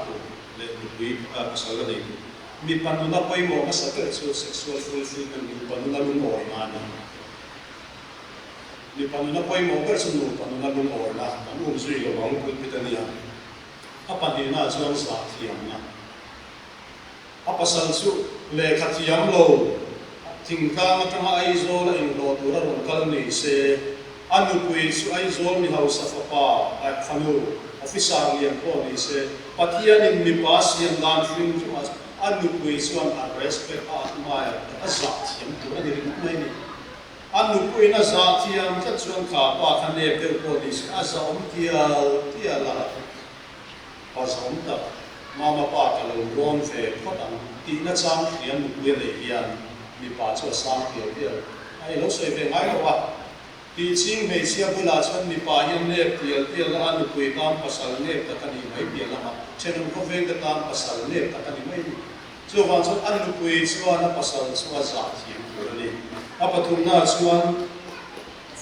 lên lu quý pasal cái này mi pa nu na pai mo masa cái số sexual fulfillment mi pa nu na lu mo na mi pa nu na pai mo cái số nu pa nu na lu mo na kan suy lo bang pul pitania apa di na chuan sa thiam na apa pasal su le khathiam lo thingka ma tanga ai zo la in lo tu ra ron kal ni se anu pui su ai zol mi hau safapa ai khanu officer lian ko ni se pathian in mi pas yan dan film chu as anu pui su an respect a mai a za thiam tu ani rin mai ni anu pui na za thiam cha chuan kha pa khane pe ko ni se a za om tia la pa za om ta mama pa ka lo ron fe khot ang ti na chang thiam nu pui le hian mi pa chu sang ti ai lo soi ve ngai lo wa teaching me sia bula chan mi pa hian ne tial la anu pui tam pasal ne ta kani mai pia lama chenum ko veng ta tam pasal ne ta kani mai chu wan chu anu pui chuan na pasal chuan za thiam ko ni apa thum na chuan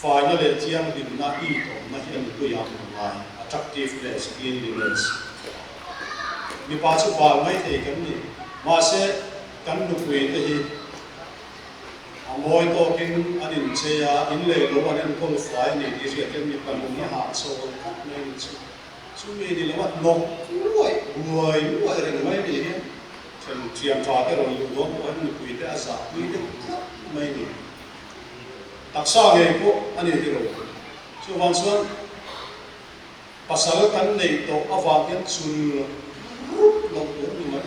final le tiang dim na I to na hian ko ya ngai attractive place cleanliness mi pa chu ba mai te kan ni ma se kan nu pui te hi moi to kin anin cheya in le lo an qualify ni di ria ken mi pan ni ha so khat nei chu me ni lawat no ruai ren mai ni chen chiam tha te ro lu do an ni pui te asa pui te mai ni taksa ngai ko ani tiro chu wan chuan pasal kan nei to awang yan chun lo ni mai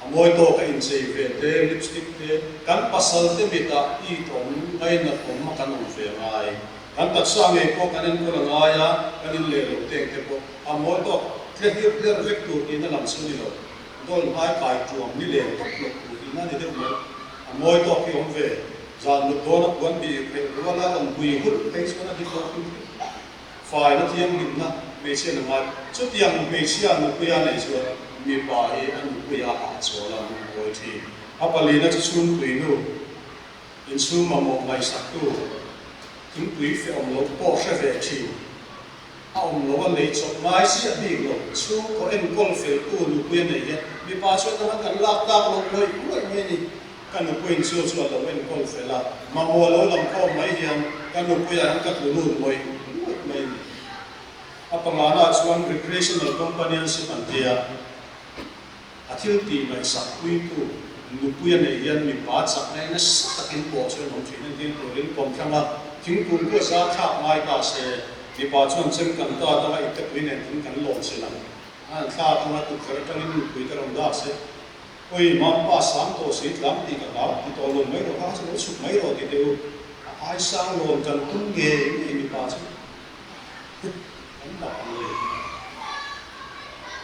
amoi to ka in sei ve te lipstick te kan pasal te bita I tom ai na tom ma kan ve ngai kan taksa ngai ko kan en ko la ya kan in le lo te te ko amoi to tle hi ple vector in lam su ni lo dol mai kai tuam ni le to lo ina ni de mo amoi to ki om ve zan lo to na kon bi pe wala lam bui hul pe so na di to phải nó thiêng mình na mấy chuyện là mai chút tiền mấy chuyện nó quay này rồi mi bà ấy anh quay à rồi là một thì áp lực nó chỉ xuống quỷ nu in xuống mà một ngày sắp tu chúng quỷ phải ông lộc bỏ sẽ về thì ông lộc lấy chọn mai sẽ đi rồi xuống có em con phải tu nu quay này nhé mi bà cho nó cần lạc lạc lộc rồi cũng vậy này cần nu quay xưa xưa là em con phải là mà mua lối làm kho mấy hiền cần nu quay anh cắt lúa rồi mai apangana chuan recreational companionship antia athil ti mai sakui tu nupuya nei yan mi pa chak nei na sakin po chuan hom thin din to rin kom thanga thingkung ko sa thak mai ta se mi pa chuan chen kan ta ta ai tak win en thing kan lo se lang an tha thanga tu khar tang in nupui ta rom da se oi ma pa sam to se lam ti ka da ti to lo mai ro ha se lo su mai ro ti deu ai sang lo kan tung ge mi pa chu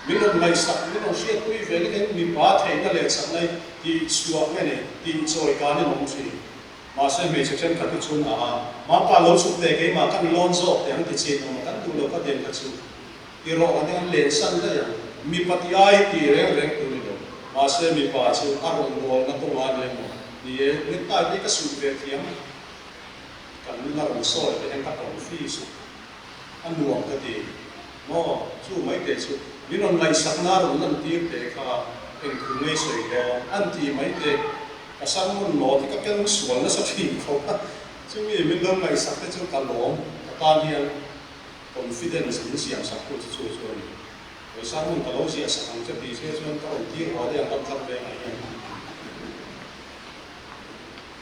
mình làm này sắp mình làm chuyện quý về cái mình bắt thấy cái lệ sắp này thì xua cái này thì rồi cái này nông gì mà xem mấy chiếc chân cái chun mà pa lâu chụp về cái mà cái lon rộ thì anh thì chết mà cái tu lâu cái đèn cái chun thì rồi anh anh lên sân đấy mình bắt ai thì rèn rèn tu được mà xem mình pa chun ăn uống ngon nó cũng ăn lên mà thì mình ta cái chụp về thì cái mình làm soi thì anh cắt đồng phi chụp anh nuông cái gì nó chú mấy cái chú mình làm lại sắc na rồi làm tiếng để cả hình thù ngay sợi đó anh thì mấy cái cái sáng muốn nó thì các cái xuân nó sắp hình không chứ mình làm lại sắc cái chú cả lỏng cả tan hiền confidence mình siam sắc của chú chú rồi sáng muốn cả lâu gì sắc không chấp đi chứ chú các ông tiếng họ để làm thằng về này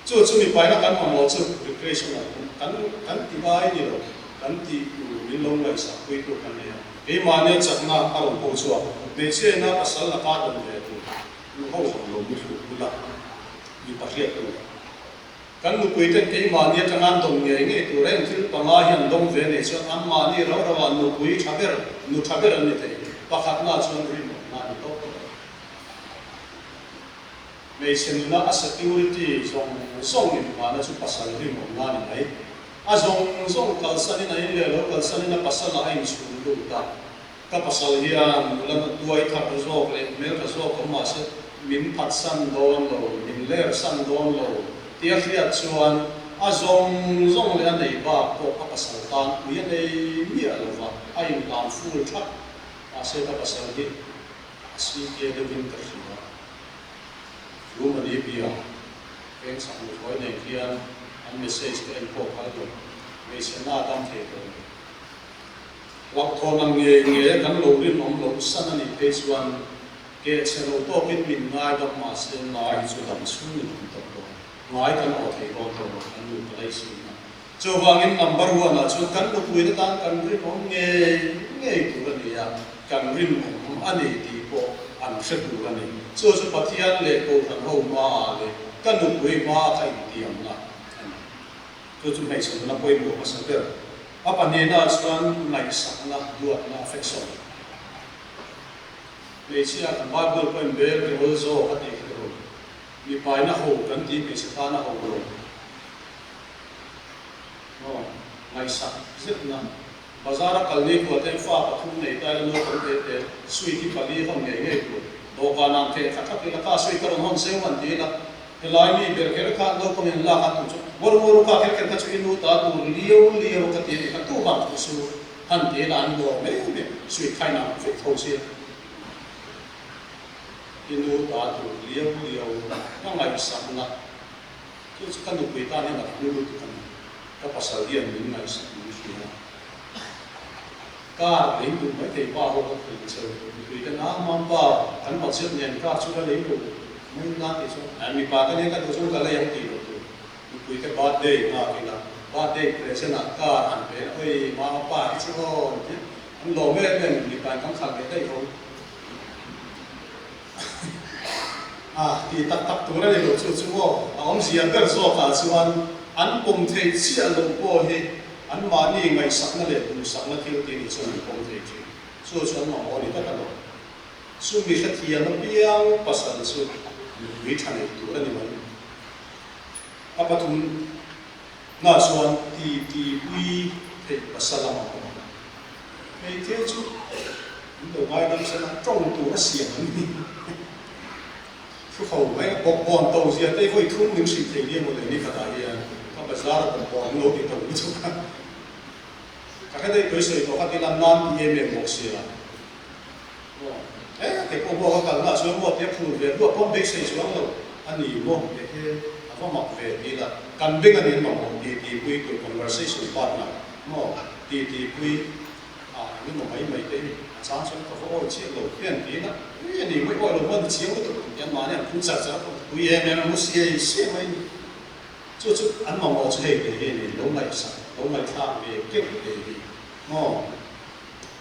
chú mình phải là cái mà một chú recreational cái thì ai đi rồi cái thì mình làm lại sắc với tôi cái này cái mà này chắc na ở một chỗ để xem na pasal là cái gì vậy tu nó không làm được gì là đi bắt liệt tu kan nu kuiten cái mà này chẳng ăn đồng nghề nghe tu rồi thì bằng ai hiện đồng về này cho ăn mà này rồi rồi nu kui chaber anh này thế bắt na cho rin na to mấy xem na security song ni mà nó chụp pasal rin mà na này zong kalsani na in lelo kalsani na pasal na in sulu ta ka pasal hian lam tuai tha ka zo le mel ka zo ko ma se min phat san don lo min ler san don lo tia khriat chuan zong le nei ba ko ka pasal tan mi nei mi a lo wa ai tan full thak se ka pasal hi si ke de win ka thina lu ma ni bia eng sang lo khoi nei hian message ke en ko khal do me se na tam the ko lak thon ang nge kan lo rin om lo san ani page 1 ke chelo to kin min ngai da ma se ngai chu dam su ni to to ngai kan o thei ko to kan lu palai si na cho wangin number 1 na chu kan lu pui da tan kan rin om nge tu ni ya kan rin om ani ti ko an se tu ani cho chu pathian le ko kan ho ma le kan lu pui ma khai ti am na tu chúng mày sống nó quay bộ mà sống được, áp anh ấy là chuyện này sáng là đuổi là affection, bây giờ các bạn bữa quên bê cái hồ sơ cái gì cái rồi, bị bài nó hồ cái gì bị sát nó hồ rồi, này sáng rất là, bây giờ là cái này của tên pha các thứ này tại nó không thể suy thì cái gì không nhảy nhảy được, đồ vào nam thế các cái là cái suy cái đồng hồ xem vấn đề là cái lại mi bề cái khác đâu có nên là cái tu bor ka cái cái chuyện nu ta tu liêu cái tiền cái tu bằng tu su han tiền là anh đồ mấy suy khai nào phải thâu xia cái nu ta tu liêu nó ngày sáng là cái kan tu kita ni là nu tu kan cái pasal dia mình ngày sáng ni sih ka lính tu mấy thầy ba hồ cái chơi cái na mam ba kan bắt chết nhân ka chú cái lính tu mấy na thì số anh mi pa cái này cái tu số cái này yang ti tu คุยแต่ birthday นะกินละ birthday present การหันไปเฮ้ยมาป้าที่ชิโน่อันโลไม่ได้มีการทั้งขันได้เขาที่ตักตัวนั่นเองช่วยช่วยเอาเสียงก็สู้กันส่วนอันคงเทเสียลงโป้เฮอันมานี่ไงสักนั่นเลยดูสักนั่นที่เราตีนี่ส่วนคงเทจีส่วนมาวันนี้ก็กันส่วนมีสักทีนั้นเพียงภาษาส่วนวิธีนี้ตัวนี่มันอาปัตุนน่าส่วนที่วิธีภาษาละมันไม่เที่ยวจุดเดี๋ยวไปนั่งสนามจ้องตัวเสียงนี่คือเขาไม่บอกบอลโตเสียได้ค่อยทุ่มหนึ่งสิ่งที่เรียกหมดเลยนี่ขนาดนี้ถ้าภาษาเราบอกบอลโลกที่ตรงนี้ทุกคนถ้าได้เคยสื่อตัวเขาที่นั่นนั่นเยี่ยมเลยบอกเสียแต่ผมบอกกันว่าส่วนหมดที่พูดเรื่องว่าผมไม่ใช่ส่วนเราอันนี้มั่งเด็กเขาบอกมาเวทีละการเบ่งอันนี้มั่งที่คุยกับ conversation partner มั่งที่คุยนี่มั่งไม่ได้สารส่วนเขาบอกเชี่ยวเราเปลี่ยนทีละนี่ไม่ว่าเราว่าเชี่ยวตัวยันมาเนี่ยคุณจัดจะคุยเองเนี่ยมันเสียเสียไม่จุดอันมั่งเราใช้เดี๋ยวนี่เราไม่สั่งเราไม่ทำเองเก็บเองมั่ง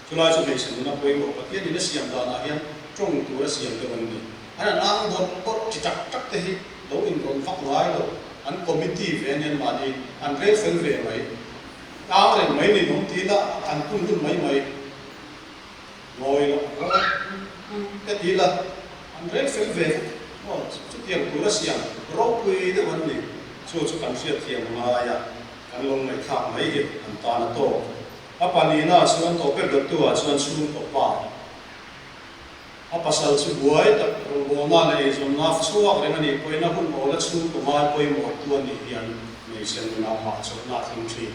จุฬาจุฬาสิ่งนั้นไปหมดประเทศนี้เสียงดานาเฮียนจงตัวเสียงตัวนี้อันนั้นอ้างบนบนจักเตะเราอินโดนฟักไว้เราอันคอมมิตี้เวียนยันมาดีอันเรฟเฟนเวียนไว้อ้างเรื่องไม่นี่น้องทีละอันคุณไม่ลอยละก็ทีละอันเรฟเฟนเวียนว่าจุดเทียงตัวเสียงรบไปเดี๋ยววันนี้ช่วยกันเสียเทียงมาอย่างกันลงในข้ามไม่เห็นอันตาโตapa ni na suan to pe betua suan sun to pa apa sal su buai ta ro na le zon na fuwa re ngani poi na hun mo la sun to mai poi mo tu ni hian nei sen na ma so na thim thi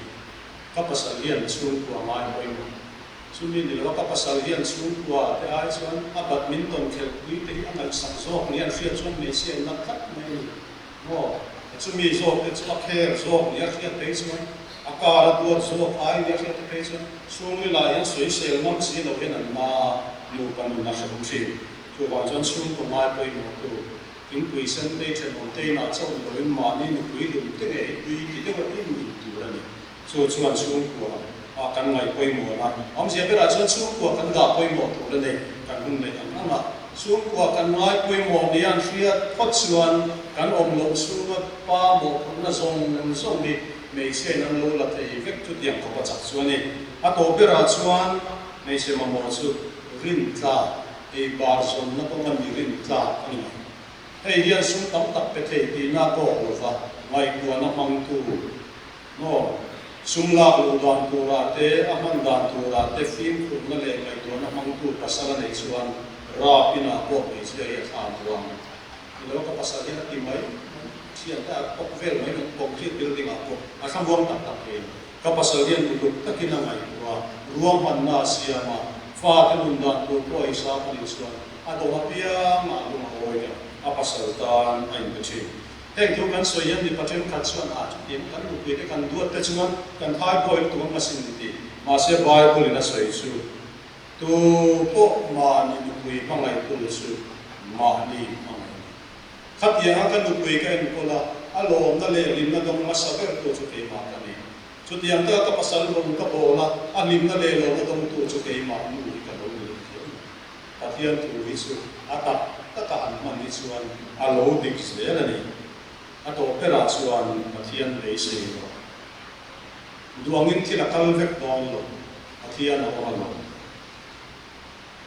ka pasal hian sun to mai poi mo sun ni lo ka pasal hian sun to te ai suan a badminton khel pui te angal sak zo ni an fiat suan nei sen na khat nei mo chu mi zo te chu kher zo ni a fiat te suan akara tuat so ai dia fiat te suan sumi la yan soi sel nam si lo hen an ma lu pan na sa rum si chu wa jon sum ko mai poi mo tu in pui sen te chen mo te na chau lo in ma ni ni pui lu te nge pui ki te wa in ni tu ra ni so chuan sum ko a kan ngai poi mo na am sia bera chuan sum ko kan da poi mo tu ra ni kan hun nei an na sum ko kan ngai poi mo ni an fiat pot chuan kan om lo sum pa mo na song ni mấy xe năng lô là thấy vết chút điểm có chặt xuống này, to bây giờ chuan mấy xe mà mua chút rin ta, cái bar xuống nó có mình rin ta anh em, hay hiện xuống tấm tập về thấy thì na có rồi va, ngày qua nó mang tu, nó sum la lu đoàn tu ra thế, aman đoàn tu ra thế phim cũng nó lên ngày qua nó mang tu, pasal này chuan ra pina có mấy xe tham quan, nếu có pasal này thì mấy siang tak kok vel mai konkret building aku asam buang tak ke kapasalian duduk takina mai ruang manna siama fa tenundan ko isa palisuan ado hapia ma lu hoi apa sultan ain bechi teng tu kan soyan di patren katsuan a tim kan lu pe kan duat ta chuan kan thai boil tu masin ti ma se bible ina soi su tu po ma ni pui mangai tu su ma ni khắp giờ các nụ cười các anh cô là alo na le lim na dong masa ber tu chu ke ma ka ni chu tiang ta ka pasal bom ka bo la alim na le lo na dong tu chu ke ma nu ka lo ni ka thian tu wi su ata ta ka an man ni chuan alo dik se la ni ato pera chuan ka thian le se lo duangin thila kal vek don lo ka thian a ho lo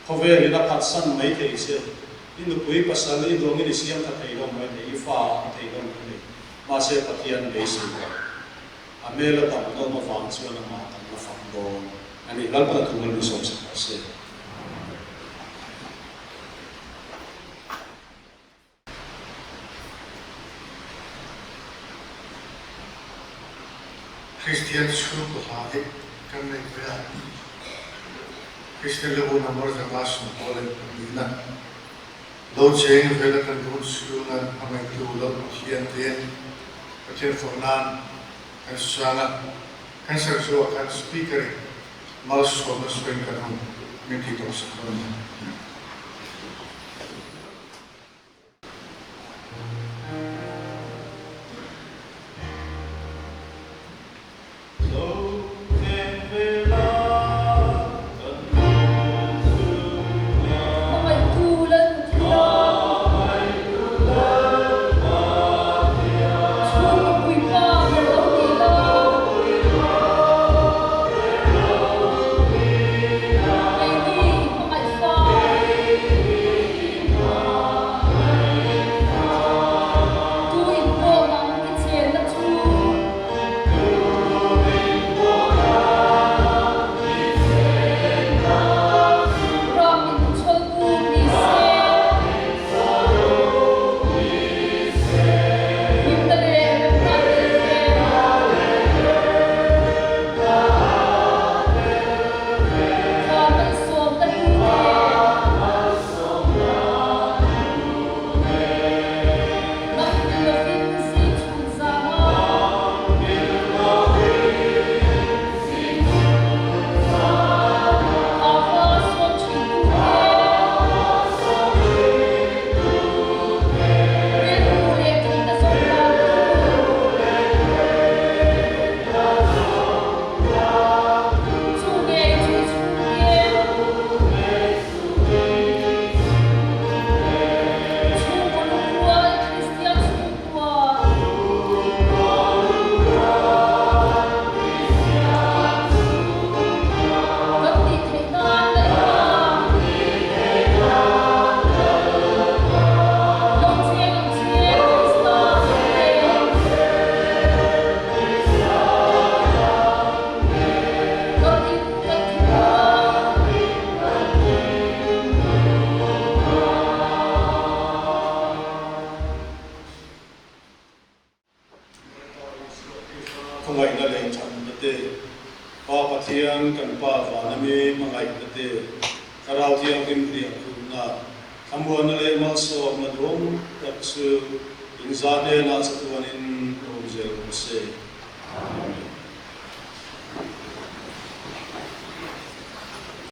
khove ni na phat san mai thei se in pui pasal ni dong ni siam ka thei dong mai nei fa thei dong ni ma se pathian le si ka amela tam no ma fang chuan ma tam na fang do ani lal pa tu ngal som sa se Christian su ko ha ek kan nei pa Christian le number za class no pole ni na lo cheng vela kan dun su na amai tu lo hian ten pathian fornan kan sala kan sa so kan speaker mal so na swing kan hum min ti to sa kon không ai là lên chẳng tê pa pathian kan pa và nami mangai tê karau tiang kim riang na amuan le mal so na drom tak su in zade na satuan in rozel se